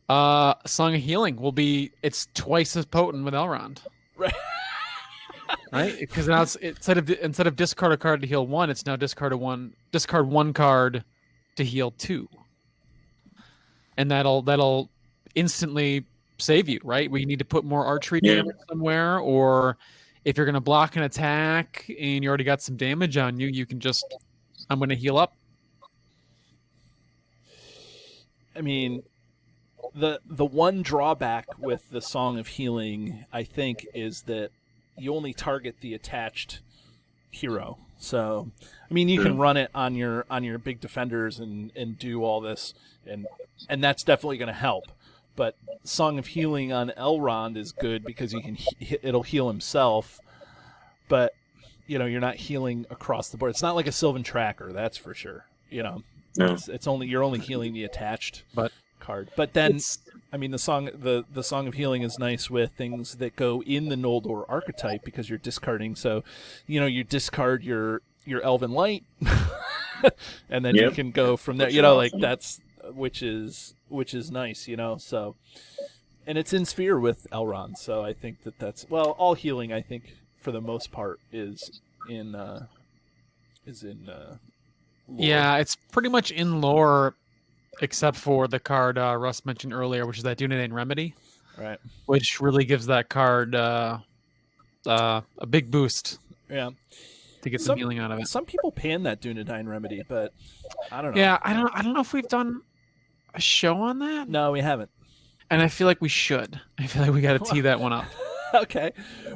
Song of Healing it's twice as potent with Elrond. Right. Right? Because now instead of discard a card to heal 1, it's now discard 1 card to heal 2. And that'll instantly save you, right? Where you need to put more archery damage somewhere, or if you're going to block an attack and you already got some damage on you, you can just, I'm going to heal up. I mean, the one drawback with the Song of Healing, I think, is that you only target the attached hero. So, I mean, you can run it on your big defenders and do all this, and that's definitely going to help. But Song of Healing on Elrond is good because it'll heal himself, but you're not healing across the board. It's not like a Sylvan Tracker, that's for sure. No. You're only healing the attached card. But then, I mean, the Song of Healing is nice with things that go in the Noldor archetype because you're discarding. So, you discard your Elven Light, and then you can go from there. Awesome. That's which is nice. So, and it's in Sphere with Elrond. So I think that's all healing. I think for the most part is in lore. Yeah, it's pretty much in lore, except for the card Russ mentioned earlier, which is that Dunedain Remedy, right? Which really gives that card a big boost. Yeah, to get some healing out of it. Some people pan that Dunedain Remedy, but I don't know. Yeah, I don't know if we've done a show on that. No, we haven't. And I feel like we should. I feel like we got to tee that one up. Okay.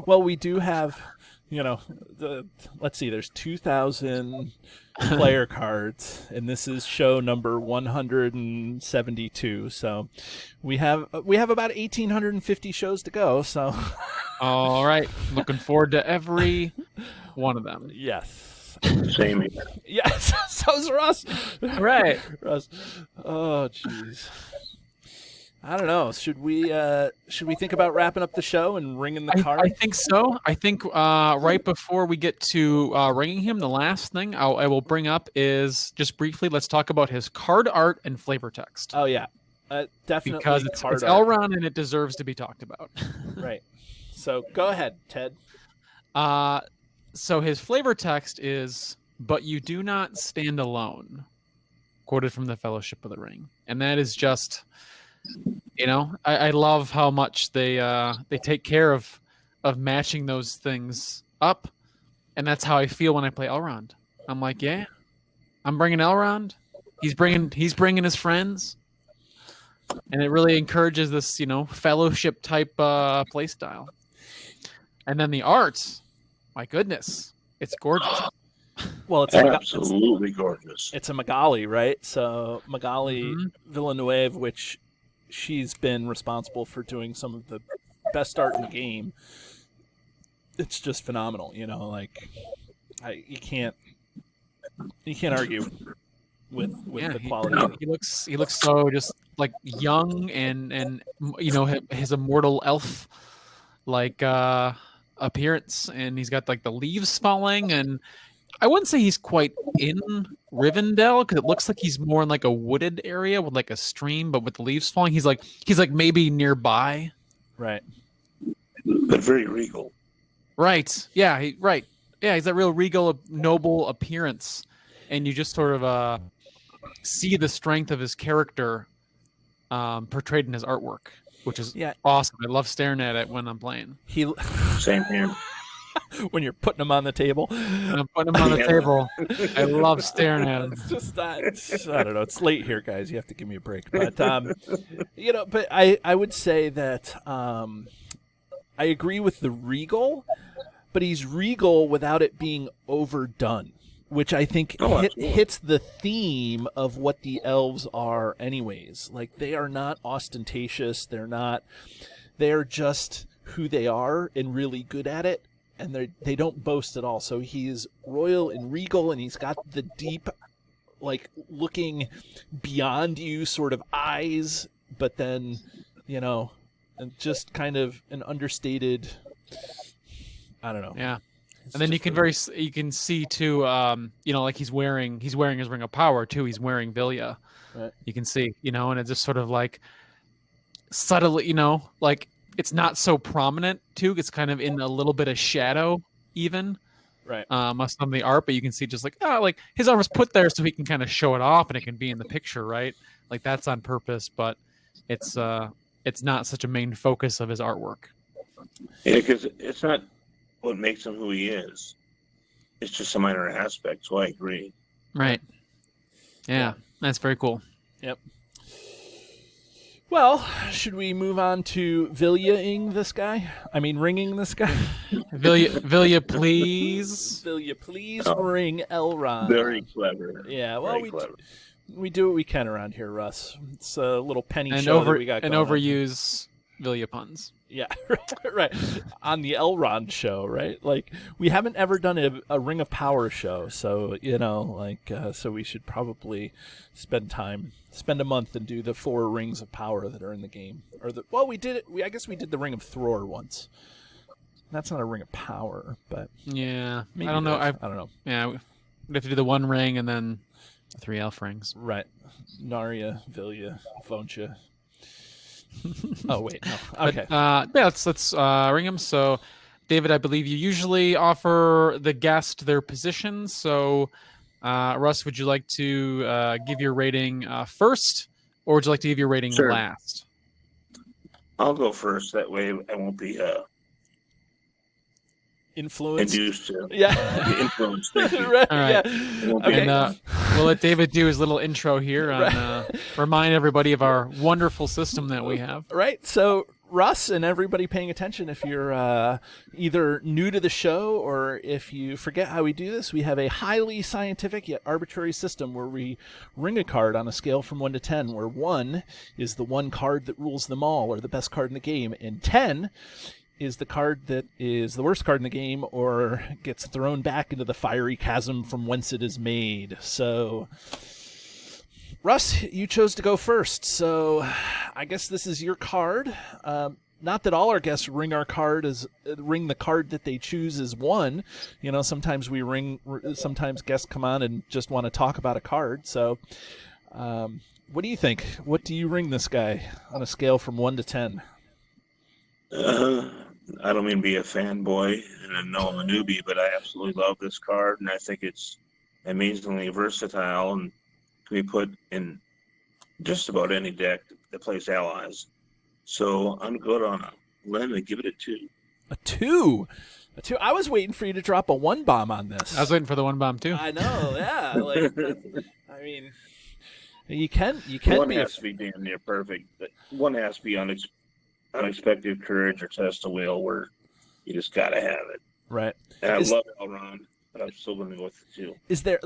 Well, we do have, let's see, there's 2,000 player cards, and this is show number 172. So we have about 1,850 shows to go. So, all right, looking forward to every one of them. Yes. Same here. Yes. So's Russ. Right, Russ. Oh, jeez. I don't know. Should we think about wrapping up the show and ringing the card? I think so. I think right before we get to ringing him, the last thing I will bring up is just briefly, let's talk about his card art and flavor text. Oh, yeah. Definitely. Because it's Elrond and it deserves to be talked about. Right. So go ahead, Ted. So his flavor text is, "But you do not stand alone," quoted from the Fellowship of the Ring. And that is just... I love how much they take care of matching those things up, and that's how I feel when I play Elrond. I'm like, yeah, I'm bringing Elrond. He's bringing his friends, and it really encourages this fellowship type play style. And then the art, my goodness, it's gorgeous. Well, it's absolutely gorgeous. It's a Magali, right? So Magali Villanueva, which she's been responsible for doing some of the best art in the game. It's just phenomenal, you can't argue with the quality. He looks so just like young and his immortal elf like appearance, and he's got like the leaves falling, and I wouldn't say he's quite in Rivendell because it looks like he's more in like a wooded area with like a stream, but with the leaves falling, he's like maybe nearby. Right. But very regal. Right. Yeah. Right. Yeah. He's that real regal, noble appearance, and you just sort of see the strength of his character portrayed in his artwork, which is awesome. I love staring at it when I'm playing. Same here. When you're putting them on the table. When I'm putting them on the table, I love staring at them. It's just I don't know. It's late here, guys. You have to give me a break. But but I would say that I agree with the regal, but he's regal without it being overdone, which I think hits the theme of what the elves are anyways. Like, they are not ostentatious. They're just who they are and really good at it. And they don't boast at all. So he's royal and regal, and he's got the deep, like, looking beyond you sort of eyes, but then, and just kind of an understated, I don't know. Yeah. And then you can see too, like he's wearing his Ring of Power too. He's wearing Vilya. Right. You can see, and it's just sort of like subtly, like, it's not so prominent too. It's kind of in a little bit of shadow, even. Right. Some of the art, but you can see just like his arm was put there so he can kind of show it off and it can be in the picture, right? Like, that's on purpose, but it's not such a main focus of his artwork. Yeah, because it's not what makes him who he is. It's just a minor aspect. So I agree. Right. Yeah, that's very cool. Yep. Well, should we move on to Vilya-ing this guy? I mean, ringing this guy? Vilya, please. Vilya, please Oh. ring Elrond. Very clever. Yeah, well, Very clever. we do what we can around here, Russ. It's a little penny And show that we got going on. overuse Vilya puns. Yeah, right. On the Elrond show, right? Like, we haven't ever done a Ring of Power show, so, so we should probably spend a month and do the 4 rings of power that are in the game. We did it. I guess we did the Ring of Thror once. That's not a Ring of Power, but Yeah, maybe I don't know. I don't know. Yeah, we have to do the 1 ring and then 3 elf rings. Right. Narya, Vilya, Voncha. Oh wait, no. Okay. Let's ring them. So, David, I believe you usually offer the guest their position. So, Russ, would you like to give your rating first, or would you like to give your rating Sure. last? I'll go first. That way I won't be Influence. induced to Yeah. influence. Thank you. Right. All right. Yeah. Okay. And we'll let David do his little intro here and remind everybody of our wonderful system that we have. Right. So, Russ and everybody paying attention, if you're either new to the show or if you forget how we do this, we have a highly scientific yet arbitrary system where we ring a card on a scale from 1 to 10, where 1 is the one card that rules them all or the best card in the game, and 10 is the card that is the worst card in the game or gets thrown back into the fiery chasm from whence it is made. So, Russ, you chose to go first, so I guess this is your card. Not that all our guests ring our card ring the card that they choose as 1. You know, sometimes sometimes guests come on and just want to talk about a card. So, what do you think? What do you ring this guy on a scale from 1 to 10? I don't mean to be a fanboy, and I know I'm a newbie, but I absolutely love this card, and I think it's amazingly versatile and can be put in just about any deck that plays allies. So I'm good on a limb and give it a 2. A 2? A 2? I was waiting for you to drop a 1 bomb on this. I was waiting for the 1 bomb too. I know, yeah. I mean, you can One be. has to be damn near perfect. But one has to be unexpected courage or test of will, where you just gotta have it. Right. And I love Elrond, but I'm still gonna go with the 2. Is there,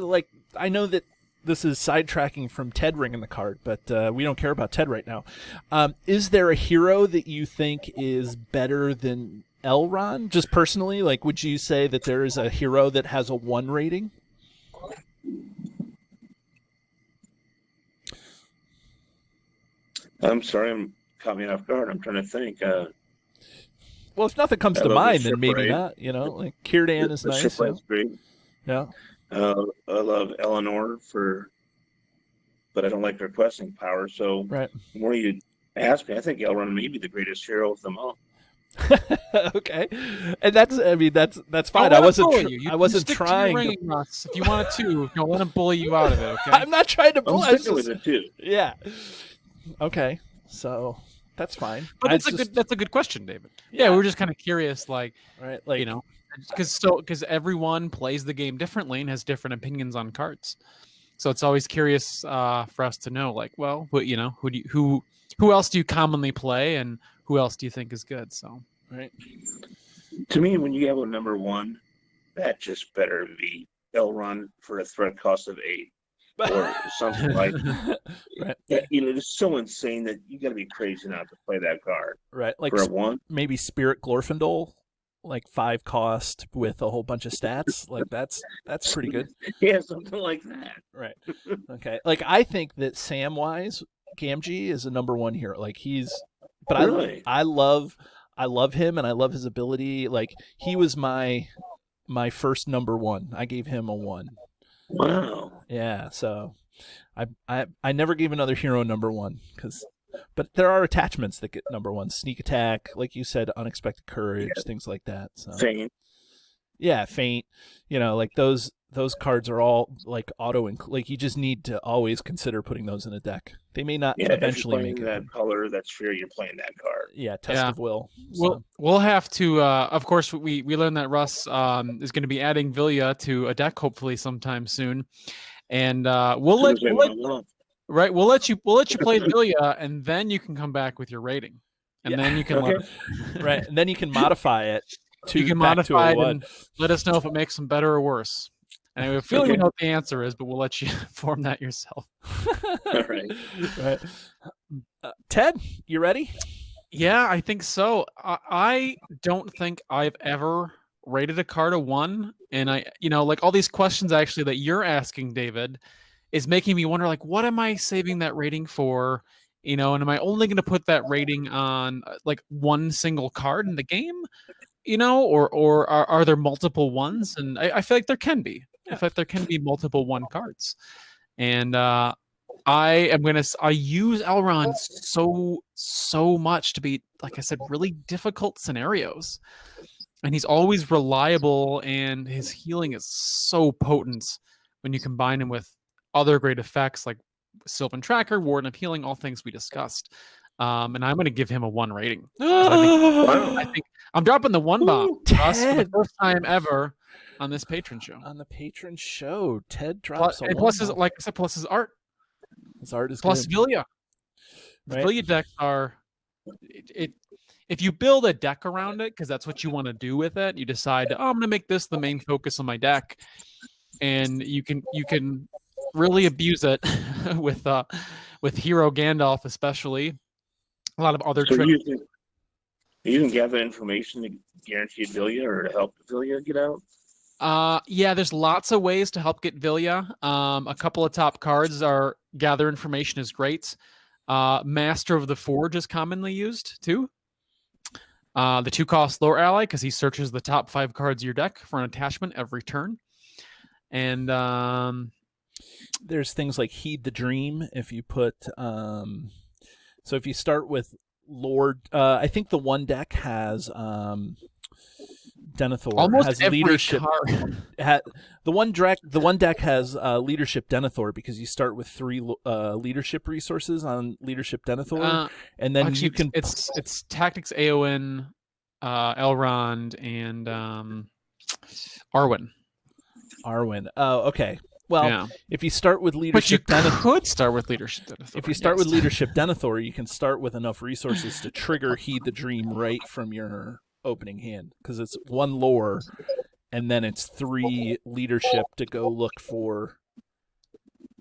I know that this is sidetracking from Ted ringing the card, but we don't care about Ted right now. Is there a hero that you think is better than Elrond, just personally? Like, would you say that there is a hero that has a 1 rating? I'm sorry, caught me off guard. I'm trying to think. Well, if nothing comes I to love mind, the then maybe shipwright. not. You know, like Círdan is The nice. shipwright's great. Yeah. I love Eleanor but I don't like her questing power. So Right. the more you ask me, I think Elrond may be the greatest hero of them all. Okay, and that's fine. I wasn't trying. Ring, Russ. If you wanted to, don't let him bully you out of it. Okay. I'm not trying to I'm bully. sticking with it too. Yeah. Okay, so that's fine. But that's a good question, David. Yeah, we're just kind of curious, like right, you know, because everyone plays the game differently and has different opinions on cards. So it's always curious for us to know, like, well, who else do you commonly play, and who else do you think is good? So, right. To me, when you have a number 1, that just better be Elrond for a threat cost of 8 or something like. Right. It's so insane that you got to be crazy not to play that card. Right, like for a 1. Maybe Spirit Glorfindel, like 5 cost with a whole bunch of stats. Like that's pretty good. Yeah, something like that. Right. Okay. Like I think that Samwise Gamgee is a number 1 hero. Like but really? I love him and I love his ability. Like he was my first number 1. I gave him a 1. Wow. Yeah. So I never gave another hero number 1 but there are attachments that get number 1. Sneak attack, like you said, unexpected courage, things like that. So Feint. Yeah, feint. You know, like those cards are all like like you just need to always consider putting those in a deck. They may not eventually make that color. That's fair. You're playing that card. Yeah, test of will. So. We'll have to. Of course, we learned that Russ is going to be adding Vilya to a deck hopefully sometime soon, and we'll let Right. We'll let you play Vilya, and then you can come back with your rating, and then you can right, and then you can modify it to you can back to modify a it one. and let us know if it makes them better or worse. And I have a feeling you know what the answer is, but we'll let you form that yourself. All right. Right. Ted, you ready? Yeah, I think so. I don't think I've ever rated a card a 1, and I, like all these questions actually that you're asking, David, is making me wonder, like, what am I saving that rating for? And am I only going to put that rating on like one single card in the game? Or are there multiple ones? And I feel like there can be. I feel like there can be multiple 1 cards, and I use Elrond so much to be, like I said, really difficult scenarios. And he's always reliable, and his healing is so potent when you combine him with other great effects like Sylvan Tracker, Warden of Healing, all things we discussed. And I'm going to give him a 1 rating. I think I'm dropping the 1 bomb, Russ, for the first time ever on this patron show. On the patron show, Ted drops plus his, like I said, plus his art. His art is plus good. Vilya. The Vilya decks are if you build a deck around it, because that's what you want to do with it, you decide, I'm going to make this the main focus of my deck, and you can really abuse it with Hero Gandalf, especially. A lot of other tricks. You can gather information to guarantee Vilya or to help Vilya get out? Yeah, there's lots of ways to help get Vilya. A couple of top cards are Gather Information is great. Master of the Forge is commonly used too. The 2-cost lore ally, because he searches the top 5 cards of your deck for an attachment every turn. And there's things like Heed the Dream. If you put so if you start with Lord, I think the one deck has Denethor. Almost has every leadership. card. The one deck has leadership Denethor, because you start with 3 leadership resources on leadership Denethor, and then actually, you can. It's Tactics Aowen, Elrond, and Arwen. Oh, okay. Well, Yeah. If you start with leadership, but you could start with leadership Denethor. If you start with leadership Denethor, you can start with enough resources to trigger Heed the Dream right from your opening hand, because it's 1 lore, and then it's 3 leadership to go look for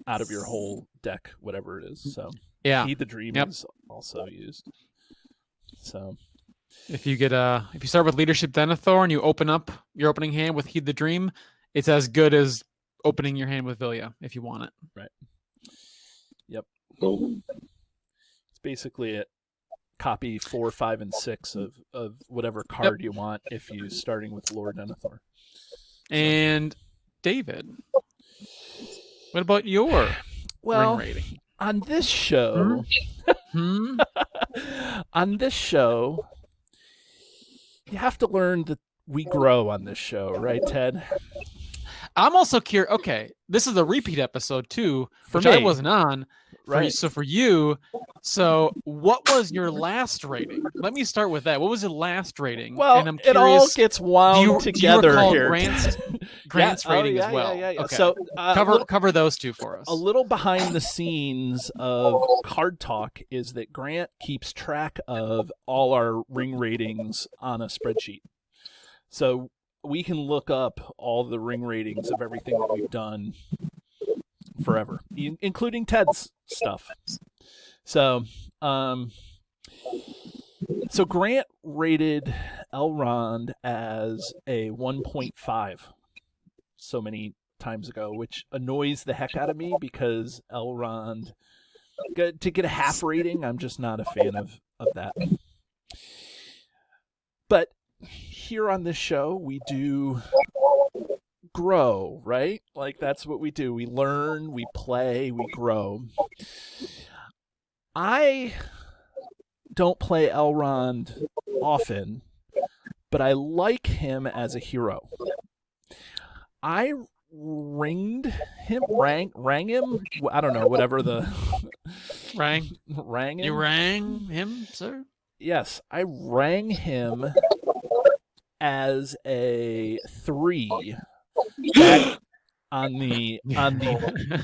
out of your whole deck, whatever it is. So yeah, Heed the Dream is also used. So if you start with leadership Denethor and you open up your opening hand with Heed the Dream, it's as good as opening your hand with Vilya if you want it. Right. Yep. It's basically it. Copy 4, 5, and 6 of whatever card you want if you're starting with Lord Denethor. And David, what about your ring rating? On this show, on this show, you have to learn that we grow on this show, right, Ted? I'm also curious. Okay, this is a repeat episode too, for which me. I wasn't on. Right. So for you, what was your last rating? Let me start with that. What was your last rating? Well, and I'm curious, it all gets wound together do you recall here. Grant's rating as well. Yeah. Okay. So cover those two for us. A little behind the scenes of Card Talk is that Grant keeps track of all our ring ratings on a spreadsheet. So we can look up all the ring ratings of everything that we've done forever, including Ted's stuff. So Grant rated Elrond as a 1.5 so many times ago, which annoys the heck out of me, because Elrond, to get a half rating, I'm just not a fan of that. But here on this show, we do grow, right? Like, that's what we do. We learn, we play, we grow. I don't play Elrond often, but I like him as a hero. I rang him. I don't know, whatever the rang him. You rang him, sir? Yes, I rang him as a 3 on the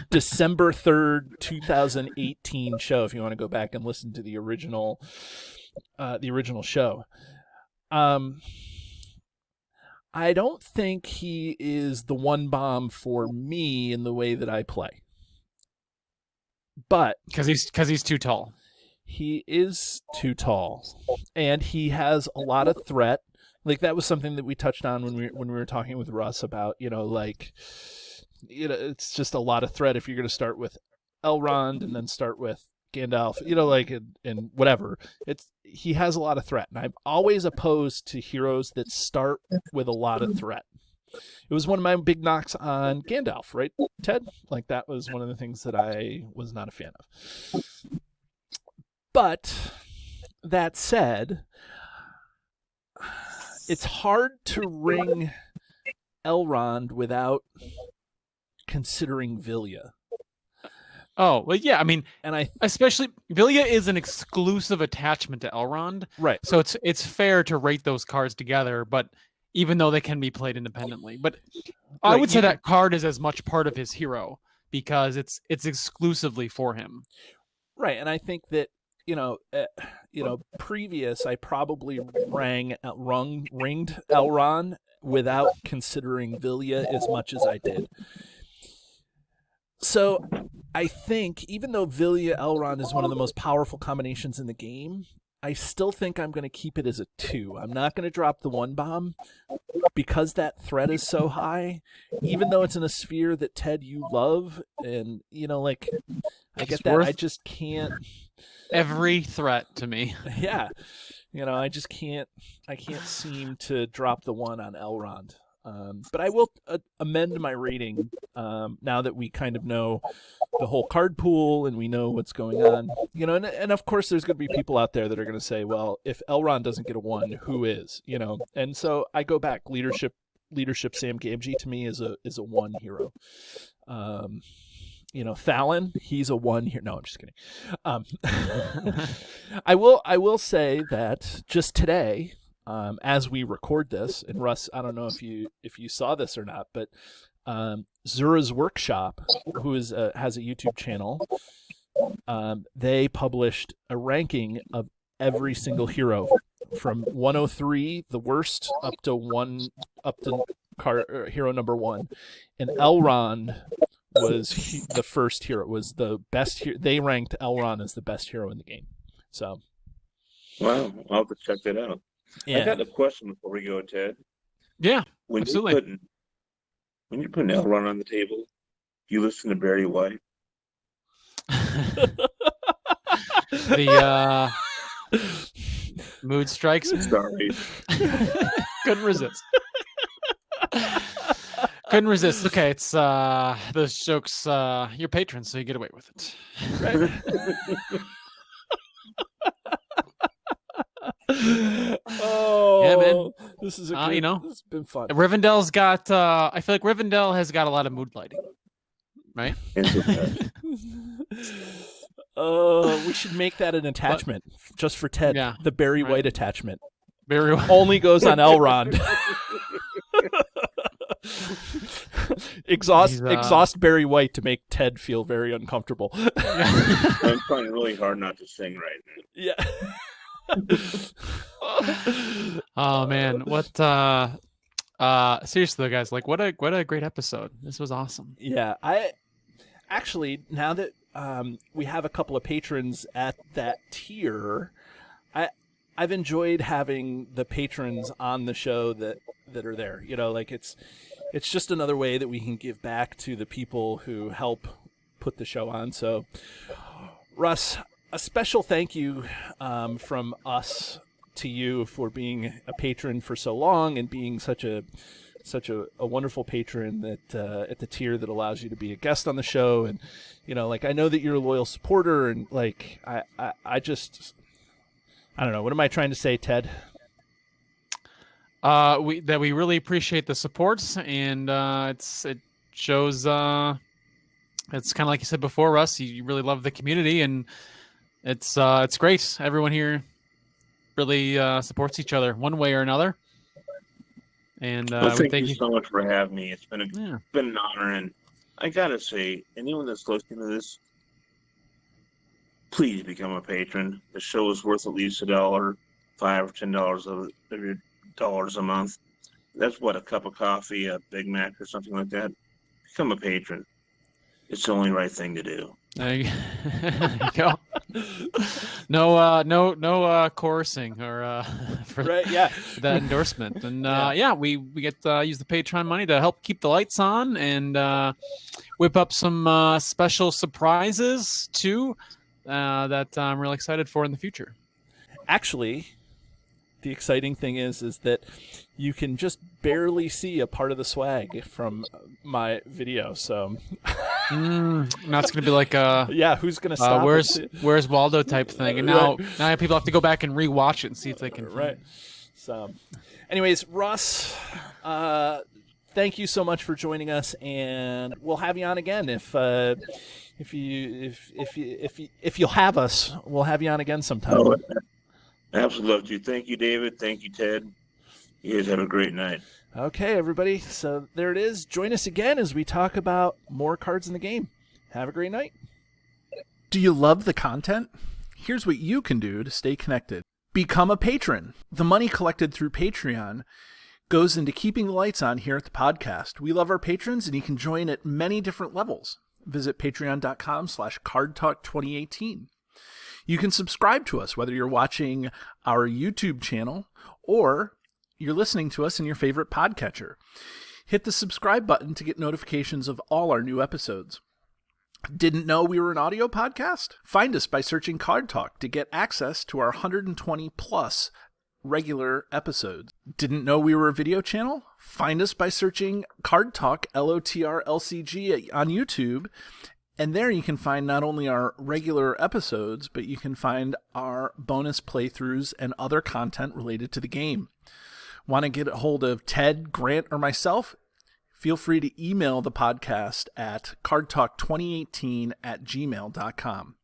December 3rd, 2018 show. If you want to go back and listen to the original show, I don't think he is the one bomb for me in the way that I play. But because he's too tall. He is too tall, and he has a lot of threat. Like, that was something that we touched on when we were talking with Russ about, it's just a lot of threat if you're going to start with Elrond and then start with Gandalf, and whatever. He has a lot of threat, and I'm always opposed to heroes that start with a lot of threat. It was one of my big knocks on Gandalf, right, Ted? Like, that was one of the things that I was not a fan of. But that said, it's hard to ring Elrond without considering Vilya. Oh, well, yeah. I mean, and especially Vilya is an exclusive attachment to Elrond, right? So it's fair to rate those cards together, but even though they can be played independently, but I would say that card is as much part of his hero because it's exclusively for him, right? And I think that previous I probably ringed Elrond without considering Vilya as much as I did. So I think even though Vilya Elrond is one of the most powerful combinations in the game, I still think I'm going to keep it as a 2. I'm not going to drop the 1 bomb because that threat is so high, even though it's in a sphere that, Ted, you love. And, I get that. I just can't. Every threat to me. Yeah. I just can't seem to drop the 1 on Elrond. But I will amend my rating now that we kind of know the whole card pool and we know what's going on. And of course there's going to be people out there that are going to say, well, if Elrond doesn't get a 1, who is? And so I go back. Leadership Sam Gamgee to me is a 1 hero. Fallon, he's a 1 here. No, I'm just kidding. I will say that just today, as we record this, and Russ, I don't know if you saw this or not, but Zura's Workshop, who has a YouTube channel, they published a ranking of every single hero from 103, the worst, up to hero number 1, and Elrond was the first hero. It was the best. They ranked Elrond as the best hero in the game. So, wow, I'll have to check that out. Yeah. I got a question before we go, Ted. Yeah, when absolutely. When you're putting Elrond on the table, you listen to Barry White. The mood strikes me. Sorry. Couldn't resist. Couldn't resist. Okay, it's those jokes. You're patrons, so you get away with it. Right. Oh, yeah, man. This is it's been fun. Rivendell's got. I feel like Rivendell has got a lot of mood lighting, right? We should make that an attachment just for Ted. Yeah, the Barry White attachment. Barry White only goes on Elrond. Exhaust Barry White to make Ted feel very uncomfortable. I'm trying really hard not to sing right now. Yeah. Oh man, what seriously though, guys, like what a great episode. This was awesome. Yeah, I actually, now that we have a couple of patrons at that tier, I've enjoyed having the patrons on the show that are there. It's just another way that we can give back to the people who help put the show on. So, Russ, a special thank you from us to you for being a patron for so long and being such a wonderful patron that at the tier that allows you to be a guest on the show. And I know that you're a loyal supporter, and I don't know, what am I trying to say, Ted? We really appreciate the support, and it shows. It's kind of like you said before, Russ. You really love the community, and it's great. Everyone here really supports each other one way or another, And Well, we thank you so much for having me. It's been Yeah. been an honor, and I gotta say, anyone that's listening to this, please become a patron. The show is worth at least $1, $5 or $10 of your dollars a month. That's what, a cup of coffee, a Big Mac, or something like that. Become a patron. It's the only right thing to do. There you go. No coercing or for Right, yeah. that endorsement. And Yeah. we get use the Patreon money to help keep the lights on and whip up some special surprises too that I'm really excited for in the future. Actually, the exciting thing is that you can just barely see a part of the swag from my video. So Now it's gonna be like a yeah, who's gonna stop? where's Waldo type thing, and now people have to go back and rewatch it and see if they can. Right. So, anyways, Russ, thank you so much for joining us, and we'll have you on again if you'll have us. We'll have you on again sometime. Oh, absolutely love to. Thank you, David. Thank you, Ted. You guys have a great night. Okay, everybody. So there it is. Join us again as we talk about more cards in the game. Have a great night. Do you love the content? Here's what you can do to stay connected. Become a patron. The money collected through Patreon goes into keeping the lights on here at the podcast. We love our patrons, and you can join at many different levels. Visit patreon.com/cardtalk2018. You can subscribe to us, whether you're watching our YouTube channel or you're listening to us in your favorite podcatcher. Hit the subscribe button to get notifications of all our new episodes. Didn't know we were an audio podcast? Find us by searching Card Talk to get access to our 120 plus regular episodes. Didn't know we were a video channel? Find us by searching Card Talk LOTR LCG on YouTube. And there you can find not only our regular episodes, but you can find our bonus playthroughs and other content related to the game. Want to get a hold of Ted, Grant, or myself? Feel free to email the podcast at cardtalk2018@gmail.com.